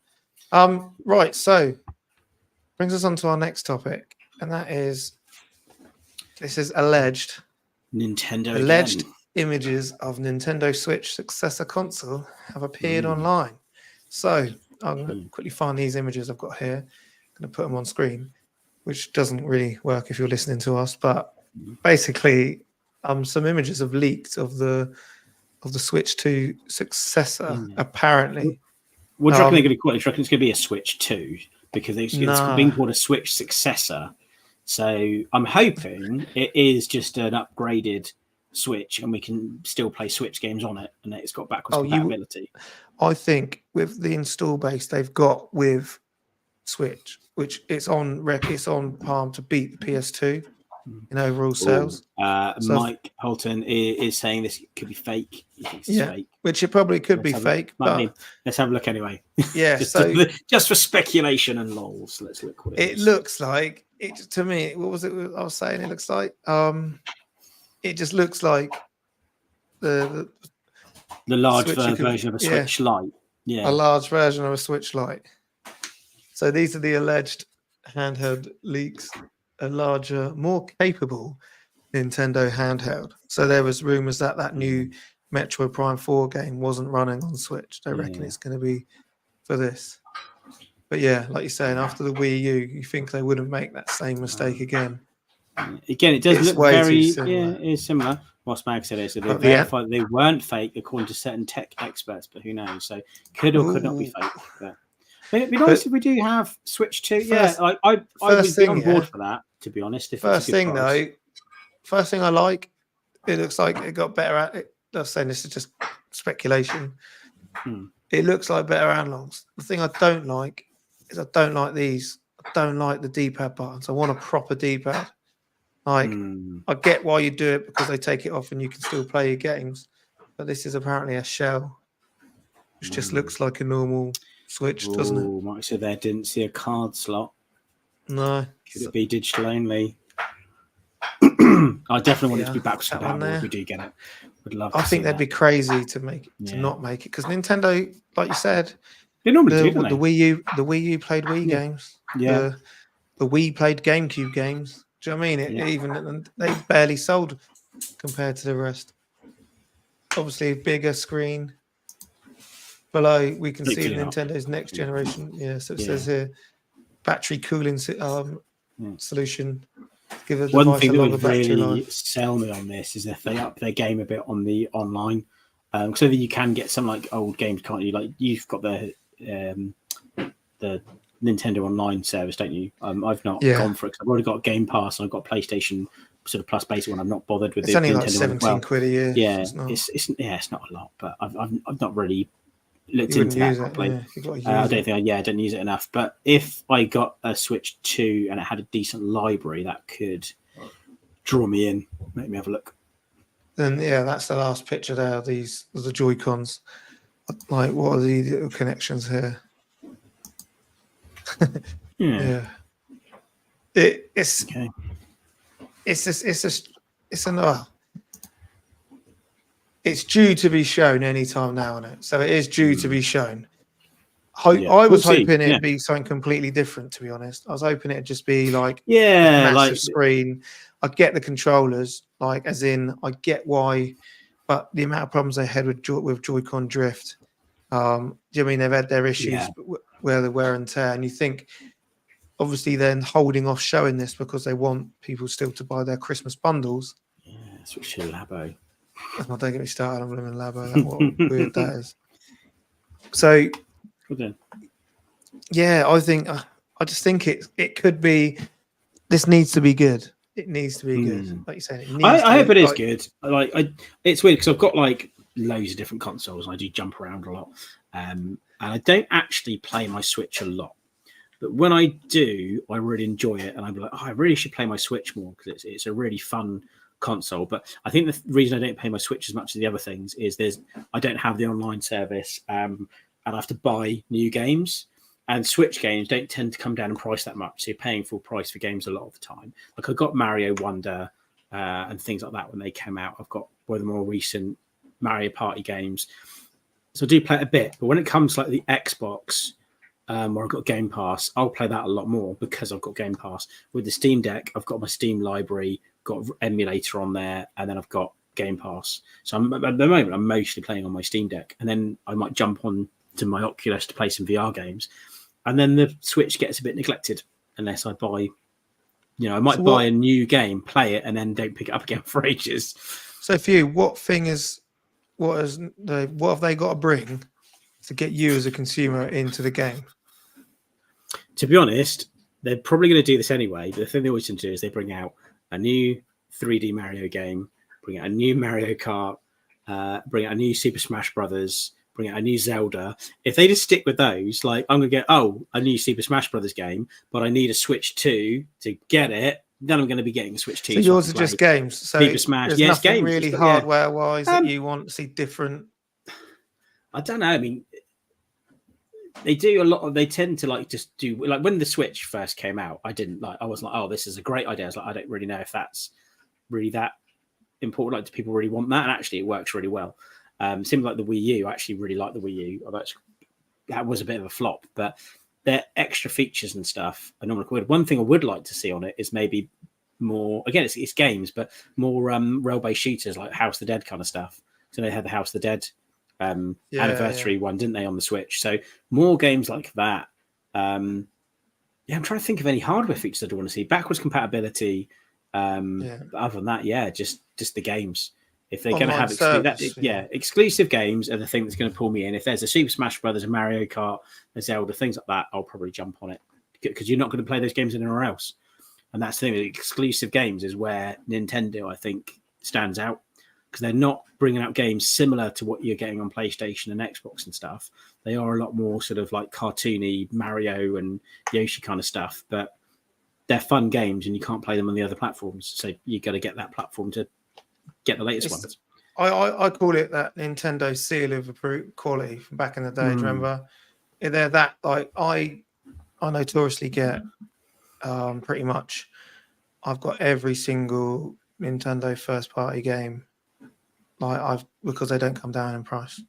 Right, so brings us on to our next topic, and that is alleged Nintendo images of Nintendo Switch successor console have appeared online. So I'm going to quickly find these images I've got here. I'm going to put them on screen, which doesn't really work if you're listening to us, but basically some images have leaked of the Switch 2 successor, apparently. What do you reckon they're going to call it? Do you reckon it's going to be a Switch 2? Because it's being called a Switch successor. So I'm hoping it is just an upgraded Switch and we can still play Switch games on it and it's got backwards compatibility. I think with the install base they've got with Switch, which it's on Palm to beat the PS2 in overall sales. So Mike Holton is saying this could be fake. He thinks it's fake. Which it probably could be fake. But let's have a look anyway. Yeah, just for speculation and lols, let's look what it is. Looks like it to me. What was it I was saying? It looks like it just looks like the large version of a Switch Lite. Yeah, a large version of a Switch Lite. So these are the alleged handheld leaks. A larger, more capable Nintendo handheld. So there was rumors that new Metroid Prime 4 game wasn't running on Switch. They reckon it's going to be for this. But yeah, like you're saying, after the Wii U, you think they wouldn't make that same mistake again. Again, it does look very similar. Yeah, it's similar. What Mag said is that they verified they weren't fake according to certain tech experts, but who knows? So could or could not be fake. But it'd be nice if we do have Switch 2. I would be on board for that, to be honest. First thing I like, it looks like it got better at it. I'm saying this is just speculation. It looks like better analogs. The thing I don't like is I don't like these. I don't like the D-pad buttons. I want a proper D-pad. I get why you do it because they take it off and you can still play your games. But this is apparently a shell, which just looks like a normal Switch, doesn't it? Mike said there didn't see a card slot. No. Could it be digital only? I definitely want it to be backwards compatible if we do get it. Would love. I think that'd be crazy to not make it because Nintendo, like you said, they normally do. The Wii U played Wii games. Yeah. The Wii played GameCube games. Do you know what I mean? Even they barely sold compared to the rest. Obviously, bigger screen. Below, we can see Nintendo's next generation. Yeah, so it says here, battery cooling solution. Give it one thing that would really sell me on this is if they up their game a bit on the online, so that you can get some like old games, can't you? Like you've got the Nintendo Online service, don't you? I've not gone for it. I've already got Game Pass and I've got PlayStation sort of Plus basic one. I'm not bothered with it's only like 17 quid a year. Yeah, it's not a lot, but I've not really looked into that properly. I don't use it enough. But if I got a Switch 2 and it had a decent library, that could draw me in. Make me have a look. Then that's the last picture there. These are the Joy-Cons. Like, what are the little connections here? It's okay. It's due to be shown any time now, isn't it? So it is due to be shown. I was hoping it'd be something completely different, to be honest. I was hoping it'd just be like a massive screen. I get the controllers, like as in I get why, but the amount of problems they had with Joy-Con drift. Do you know what I mean? They've had their issues where the wear and tear, and you think obviously they're holding off showing this because they want people still to buy their Christmas bundles. Yeah, Switch to Labo. Don't get me started on Blooming Labo. What weird that is. So, I just think it could be. This needs to be good. It needs to be good, like you said. I hope it is good. It's weird because I've got like loads of different consoles and I do jump around a lot, and I don't actually play my Switch a lot. But when I do, I really enjoy it, and I'm like, I really should play my Switch more because it's a really fun console. But I think the reason I don't play my Switch as much as the other things is I don't have the online service, and I have to buy new games. And Switch games don't tend to come down in price that much, so you're paying full price for games a lot of the time. Like I got Mario Wonder and things like that when they came out. I've got one of the more recent Mario Party games, so I do play it a bit. But when it comes to like the Xbox, where I've got Game Pass, I'll play that a lot more because I've got Game Pass. With the Steam Deck, I've got my Steam library, got emulator on there, and then I've got Game Pass. So at the moment, I'm mostly playing on my Steam Deck, and then I might jump on to my Oculus to play some VR games. And then the Switch gets a bit neglected unless I buy, I might buy a new game, play it, and then don't pick it up again for ages. So for you, what have they got to bring to get you as a consumer into the game? To be honest, they're probably going to do this anyway. But the thing they always tend to do is they bring out a new 3D Mario game, bring out a new Mario Kart, bring out a new Super Smash Brothers, bring out a new Zelda. If they just stick with those, like I'm gonna get a new Super Smash Brothers game, but I need a Switch 2 to get it. Then I'm going to be getting a Switch 2. So yours are just games. So Super Smash. There's Yes, nothing games. really hardware-wise that you want to see different. I don't know. I mean, they do a lot of. They tend to like just do like when the Switch first came out. I was like, oh, this is a great idea. I was like, I don't really know if that's really that important. Like, do people really want that? And actually, it works really well. Seems like the Wii U. I actually really like the Wii U. That was a bit of a flop, but their extra features and stuff are normally good. One thing I would like to see on it is maybe more. Again, it's games, but more rail-based shooters like House of the Dead kind of stuff. So they had the House of the Dead anniversary one, didn't they, on the Switch? So more games like that. I'm trying to think of any hardware features I do want to see. Backwards compatibility. But other than that, just the games. If they're going to have exclusive games are the thing that's going to pull me in. If there's a Super Smash Brothers, a Mario Kart, a Zelda, things like that, I'll probably jump on it because you're not going to play those games anywhere else. And that's the thing. Exclusive games is where Nintendo, I think, stands out because they're not bringing out games similar to what you're getting on PlayStation and Xbox and stuff. They are a lot more sort of like cartoony Mario and Yoshi kind of stuff, but they're fun games and you can't play them on the other platforms. So you got to get that platform to get the latest ones. I call it that Nintendo seal of quality from back in the day. Do you remember? They're that like I notoriously get pretty much. I've got every single Nintendo first party game because they don't come down in price.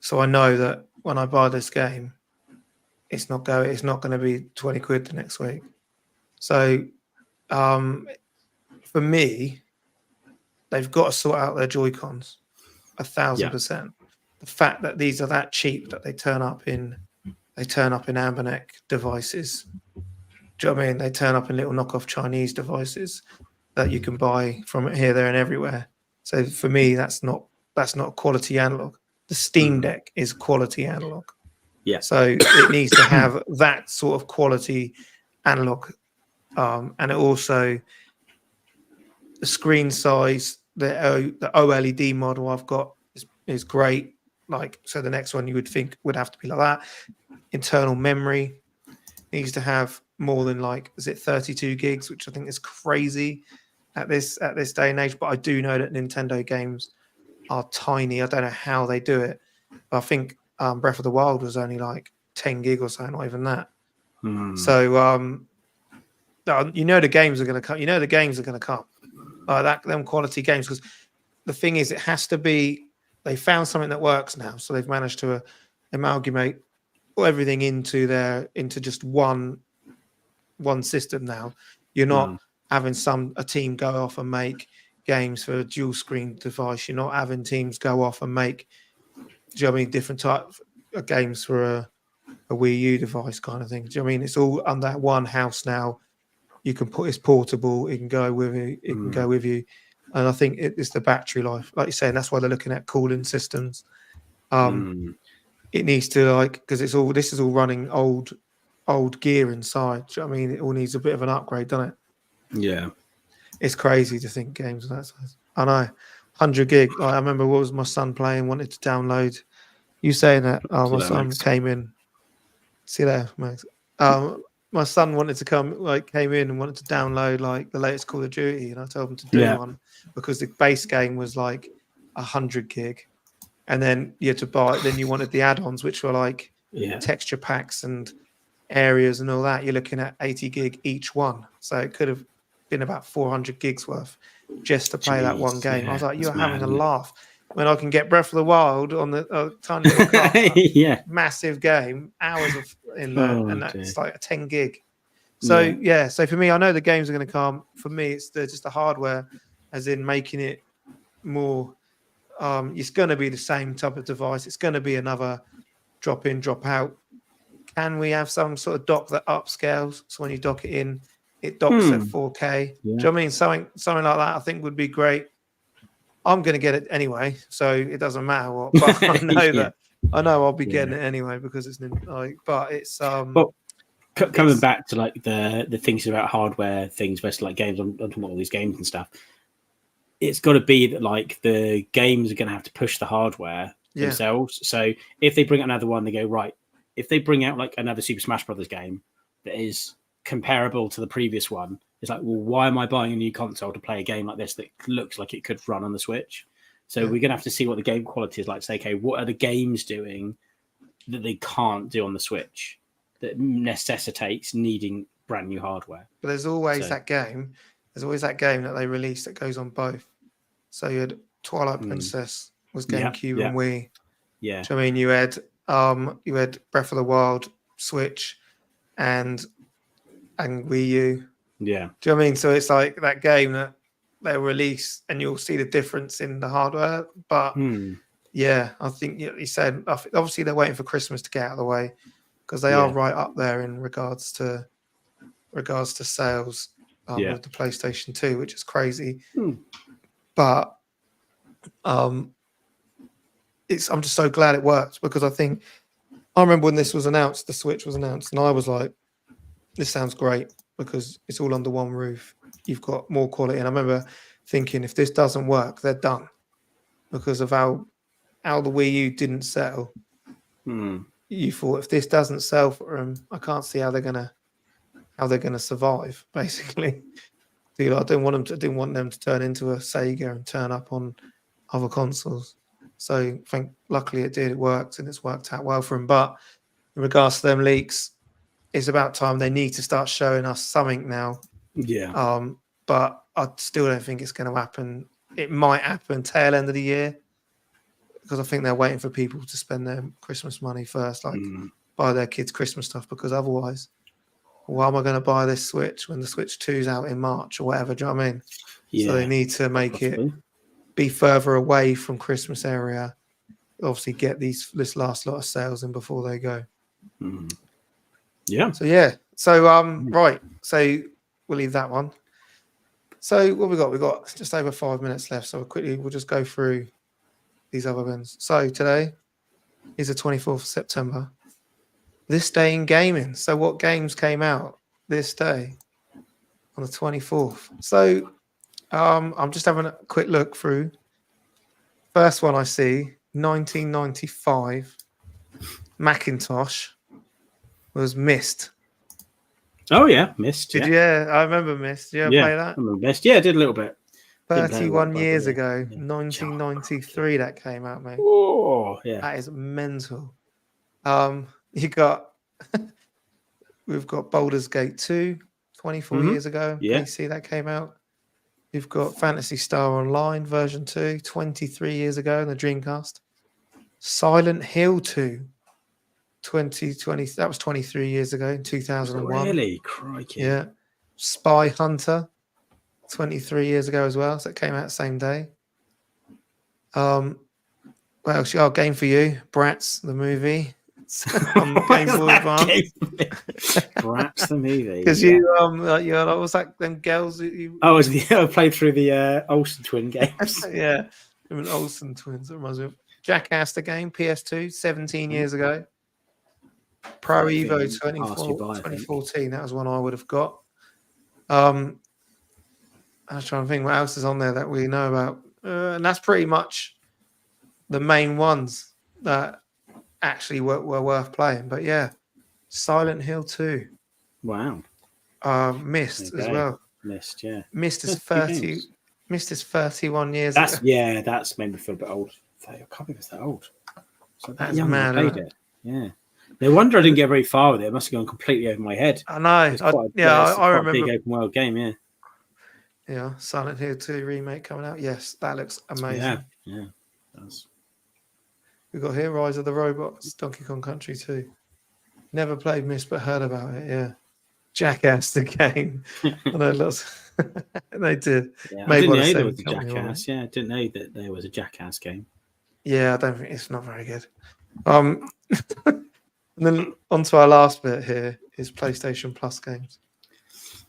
So I know that when I buy this game, it's not going to be 20 quid the next week. So for me, they've got to sort out their Joy-Cons 1,000%. The fact that these are that cheap that they turn up in Amberneck devices. Do you know what I mean? They turn up in little knockoff Chinese devices that you can buy from here, there, and everywhere. So for me, that's not quality analog. The Steam Deck is quality analog. Yeah. So it needs to have that sort of quality analog, and it also. The screen size, the OLED model I've got is great. Like, so the next one you would think would have to be like that. Internal memory needs to have more than 32 gigs, which I think is crazy at this day and age. But I do know that Nintendo games are tiny. I don't know how they do it. But I think Breath of the Wild was only like 10 gig or so, not even that. So the games are going to come. The games are going to come. Them quality games, because the thing is, it has to be. They found something that works now, so they've managed to amalgamate everything into just one system now. You're not having a team go off and make games for a dual screen device. You're not having teams go off and make, do you know what I mean, different types of games for a Wii U device kind of thing. Do you know what I mean? It's all under one house now. You can it's portable. It can go with you. It can go with you, and I think it's the battery life, like you say, and that's why they're looking at cooling systems. It needs to because this is all running old gear inside. Do you know what I mean? It all needs a bit of an upgrade, doesn't it? Yeah, it's crazy to think games of that size. I know, 100 gig. I remember what was my son playing? Wanted to download. You saying that? My son came in. See there, Max. My son wanted to came in and wanted to download the latest Call of Duty, and I told him to do one because the base game was 100 gig, and then you had to buy. Then you wanted the add-ons, which were texture packs and areas and all that. You're looking at 80 gig each one, so it could have been about 400 gigs worth just to play that one game. I was like, you're having a laugh. When I can get Breath of the Wild on the tiny little car, massive game, hours in there, and that's like a 10 gig. So so for me, I know the games are going to come. For me, it's just the hardware, as in making it more. It's going to be the same type of device. It's going to be another drop in, drop out. Can we have some sort of dock that upscales? So when you dock it in, it docks at 4K. Do you know what I mean? Something like that, I think would be great. I'm going to get it anyway, so it doesn't matter what. But I know that I'll be getting it anyway because it's But it's coming back to the things about hardware things versus games. I'm talking about all these games and stuff. It's got to be that the games are going to have to push the hardware themselves. So if they bring out another one, they go, right, if they bring out like another Super Smash Brothers game that is comparable to the previous one, it's like, well, why am I buying a new console to play a game like this that looks like it could run on the Switch? So we're going to have to see what the game quality is like. Say, okay, what are the games doing that they can't do on the Switch that necessitates needing brand new hardware? But there's always that game. There's always that game that they release that goes on both. So you had Twilight Princess was GameCube and Wii. Yeah. Do you know what I mean? You had Breath of the Wild, Switch, and Wii U. Yeah. Do you know what I mean? So it's like that game that they'll release and you'll see the difference in the hardware. But yeah, I think you said obviously they're waiting for Christmas to get out of the way because they are right up there in regards to sales with the PlayStation 2, which is crazy. But I'm just so glad it worked because I remember when this was announced, the Switch was announced, and I was like, this sounds great because it's all under one roof. You've got more quality. And I remember thinking, if this doesn't work, they're done because of how the Wii U didn't sell. You thought if this doesn't sell for them, I can't see how they're gonna survive. Basically, I didn't want them to turn into a Sega and turn up on other consoles. So luckily it did. It worked, and it's worked out well for them. But in regards to them leaks, it's about time they need to start showing us something now. Yeah. But I still don't think it's going to happen. It might happen tail end of the year because I think they're waiting for people to spend their Christmas money first, like buy their kids Christmas stuff. Because otherwise, why am I going to buy this Switch when the Switch 2's out in March or whatever? Do you know what I mean? Yeah. So they need to make it be further away from Christmas area. Obviously, get this last lot of sales in before they go. Yeah. So right. So we'll leave that one. So what we got? We've got just over 5 minutes left. So we'll just go through these other ones. So today is the 24th of September. This day in gaming. So what games came out this day on the 24th? So I'm just having a quick look through. First one I see, 1995 Macintosh was Myst. Oh yeah, Myst. I remember Myst. Did you ever play that? I remember Myst. Yeah, I did a little bit. 31 years ago, 1993, that came out, mate. Oh, yeah. That is mental. We've got Baldur's Gate 2, 24 years ago. Yeah. PC that came out. You've got Phantasy Star Online version 2, 23 years ago in the Dreamcast. Silent Hill 2, 2020. That was 23 years ago in 2001. Really? Crikey. Yeah. Spy Hunter, 23 years ago as well. So it came out the same day. What else? Oh, Game for You, Bratz, the movie. On Game Boy Advance. Bratz, the movie. Because what was that? Them girls that you. Oh, I played through the Olsen twin games. Yeah, Olsen twins. That reminds me of Jackass the game, PS2, 17 years ago. Pro Evo 2014. That was one I would have got. I was trying to think what else is on there that we know about, and that's pretty much the main ones that actually were worth playing. But yeah, Silent Hill 2. Wow. Myst as well. Myst, yeah. Myst is 30. Myst is 31 years ago. Yeah, that's made me feel a bit old. I can't believe it's that old. So that's mad. I played it. Yeah. No wonder I didn't get very far with it. It must have gone completely over my head. I know. I remember. A big open world game, yeah. Yeah, Silent Hill 2 remake coming out. Yes, that looks amazing. Yeah. It does. We've got here Rise of the Robots, Donkey Kong Country 2. Never played Myst, but heard about it, yeah. Jackass the game. I know lots. They did. Yeah, I didn't know there was a Jackass. Yeah, I didn't know that there was a Jackass game. Yeah, I don't think it's not very good. And then on to our last bit here is PlayStation Plus games.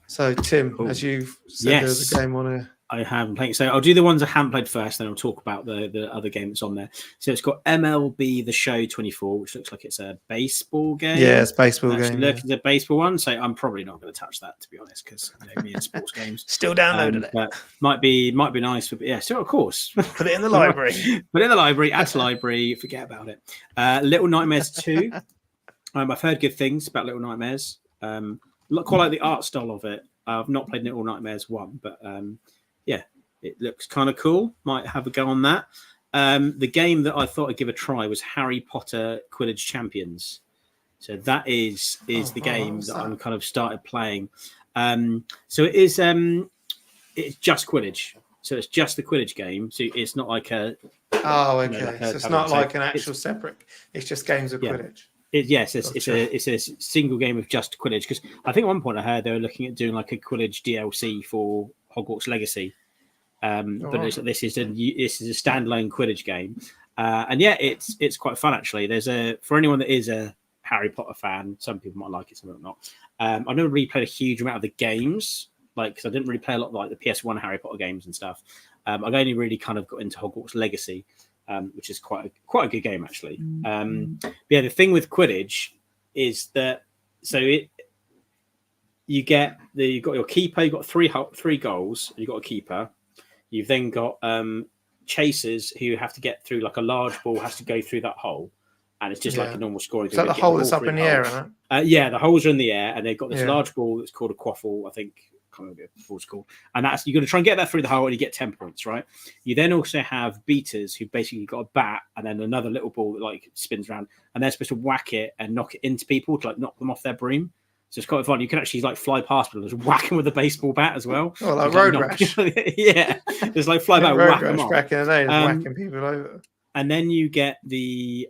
So, Tim, as you've said, there's a game on here. I haven't played. So I'll do the ones I haven't played first, then I'll talk about the other game that's on there. So it's got MLB The Show 24, which looks like it's a baseball game. Yeah, it's a baseball Actually, game. look, it's a baseball one. So I'm probably not going to touch that, to be honest, because me and sports games. Still downloaded it. But might be nice. But yeah, still, of course. Put it in the library. Put it in the library. Add to library. Forget about it. Little Nightmares 2. I've heard good things about Little Nightmares. Quite like the art style of it. I've not played Little Nightmares 1, but yeah, it looks kind of cool. Might have a go on that. The game that I thought I'd give a try was Harry Potter Quidditch Champions. So that is the game that I'm kind of started playing. So it is it's just Quidditch. So it's just the Quidditch game. So it's not like a so it's not like an actual separate. It's just games of Quidditch. It's a single game of just Quidditch, because I think at one point I heard they were looking at doing like a Quidditch DLC for Hogwarts Legacy, but this is a standalone Quidditch game, and yeah, it's quite fun actually. For anyone that is a Harry Potter fan, some people might like it, some not. I've never really played a huge amount of the games, because I didn't really play a lot of like the PS1 Harry Potter games and stuff. I've only really kind of got into Hogwarts Legacy. Which is quite a good game actually. Yeah, the thing with Quidditch is that you've got your keeper, you've got three goals, you've got a keeper. You've then got chasers who have to get through, like a large ball has to go through that hole, and it's just like a normal scoring. Is that the hole that's up in the air, isn't it? Yeah, the holes are in the air, and they've got this large ball that's called a quaffle, I think. I can't remember what it's called. And that's, you're going to try and get that through the hole, and you get 10 points, right? You then also have beaters who basically got a bat and then another little ball that like spins around, and they're supposed to whack it and knock it into people to like knock them off their broom. So it's quite fun. You can actually like fly past people and just whack them with a baseball bat as well. Oh, like Road Rash. Yeah, just like fly back, whack them off. Back in the day, whacking people over. And then you get the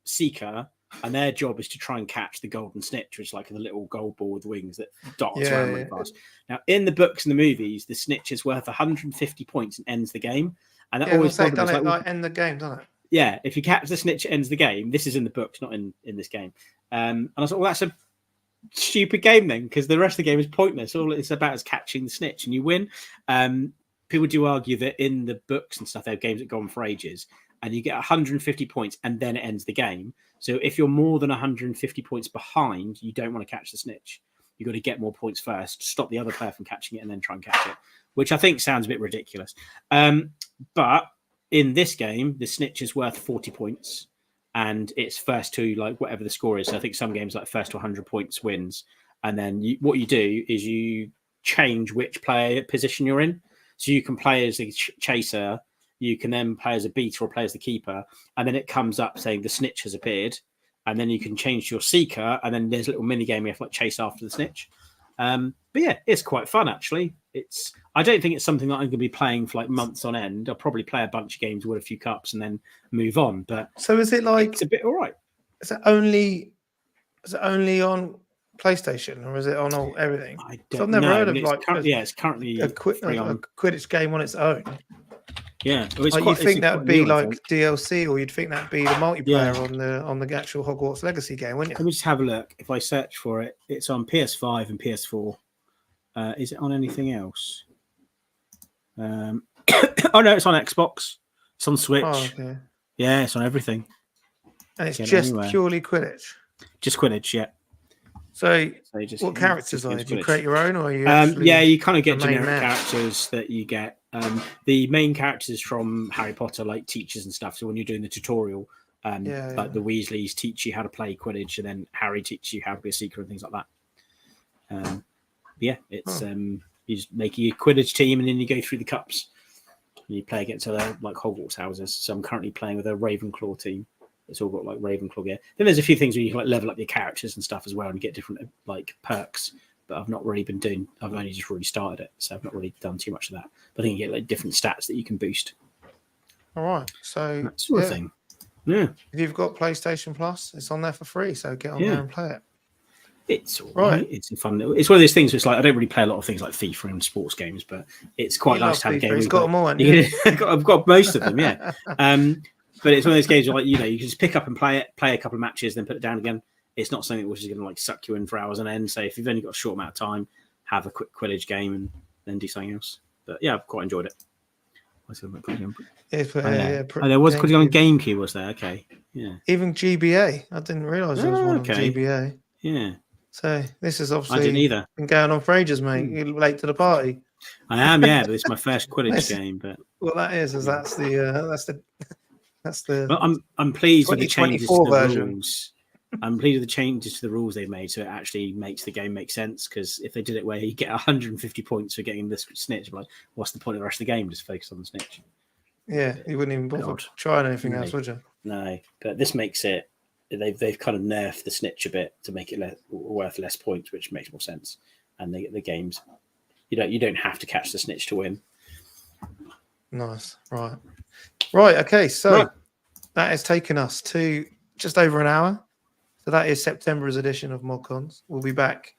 Seeker, and their job is to try and catch the golden snitch, which is like the little gold ball with wings that darts around really fast. Now, in the books and the movies, the snitch is worth 150 points and ends the game. And that always done it like end the game, doesn't it? Yeah, if you catch the snitch, it ends the game. This is in the books, not in this game. And I thought, well, that's a stupid game then, because the rest of the game is pointless. All it's about is catching the snitch, and you win. People do argue that in the books and stuff, they have games that go on for ages, and you get 150 points, and then it ends the game. So if you're more than 150 points behind, you don't want to catch the snitch. You've got to get more points first, stop the other player from catching it, and then try and catch it, which I think sounds a bit ridiculous. But in this game, the snitch is worth 40 points, and it's first to like whatever the score is. So I think some games like first to 100 points wins. And then what you do is you change which player position you're in. So you can play as a chaser, you can then play as a beater or play as the keeper, and then it comes up saying the snitch has appeared, and then you can change to your seeker, and then there's a little mini game you have to like chase after the snitch. But yeah, it's quite fun actually. I don't think it's something that I'm going to be playing for like months on end. I'll probably play a bunch of games, win a few cups, and then move on. But so is it like it's a bit all right? Is it only on PlayStation, or is it on everything? I don't I've never know. heard of It's currently a Quidditch game on its own. Yeah, you'd think that would be like DLC, or you'd think that'd be the multiplayer on the actual Hogwarts Legacy game, wouldn't you? Let me just have a look. If I search for it, it's on PS5 and PS4. Is it on anything else? Oh no, it's on Xbox. It's on Switch. Oh, okay. Yeah, it's on everything. And it's just purely Quidditch. Just Quidditch, yeah. So what characters are you? Do you create your own, or are you? You kind of get generic characters that you get. The main characters from Harry Potter, like teachers and stuff. So when you're doing the tutorial, like the Weasleys teach you how to play Quidditch, and then Harry teaches you how to be a seeker and things like that. It's you just make your Quidditch team, and then you go through the cups. And you play against other like Hogwarts houses. So I'm currently playing with a Ravenclaw team. It's all got like Ravenclaw gear. Then there's a few things where you can like level up your characters and stuff as well, and you get different like perks. But I've not really been doing. I've only just really started it, so I've not really done too much of that. But I think you get like different stats that you can boost. All right, so that sort of thing. Yeah. If you've got PlayStation Plus, it's on there for free. So get on there and play it. It's all right. It's fun. It's one of those things. Where it's like I don't really play a lot of things like FIFA and sports games, but it's quite nice to have a game. He's got them all. I've got most of them. Yeah. But it's one of those games where, like, you can just pick up and play a couple of matches, then put it down again. It's not something which is going to like suck you in for hours on end. So if you've only got a short amount of time, have a quick Quidditch game and then do something else. But yeah, I've quite enjoyed it. It's, there was Quidditch on GameCube, was there? Okay, yeah. Even GBA, I didn't realise there was one on GBA. Yeah. So this is obviously I didn't either. Been going on for ages, mate. You're late to the party. I am, yeah, but it's my first Quidditch game. But well, that's the. Well, I'm pleased with the changes to the version. rules. I'm pleased with the changes to the rules they've made, so it actually makes the game make sense. Because if they did it where you get 150 points for getting this snitch, like, what's the point of the rest of the game? Just focus on the snitch. Yeah, you wouldn't even bother trying anything else, would you? No, but this makes it. They've kind of nerfed the snitch a bit to make it worth less points, which makes more sense. And the games, you don't have to catch the snitch to win. Nice, right. Okay, so that has taken us to just over an hour. So that is September's edition of ModCons. We'll be back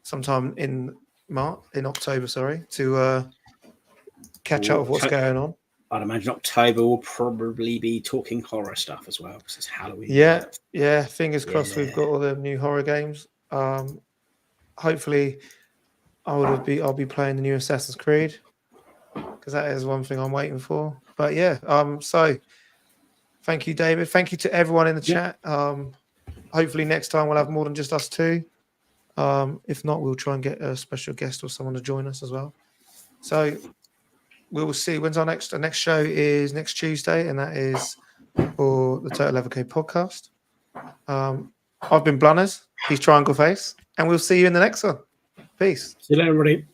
sometime in October, to catch up with what's going on. I'd imagine October will probably be talking horror stuff as well because it's Halloween. Yeah. Fingers crossed we've got all the new horror games. Hopefully, I'll be playing the new Assassin's Creed because that is one thing I'm waiting for. But yeah, so thank you, David. Thank you to everyone in the chat. Hopefully next time we'll have more than just us two. If not, we'll try and get a special guest or someone to join us as well. So we will see. When's our next show is next Tuesday, and that is for the Total Level K podcast. I've been Blunners. He's Triangle Face, and we'll see you in the next one. Peace. See you later, everybody.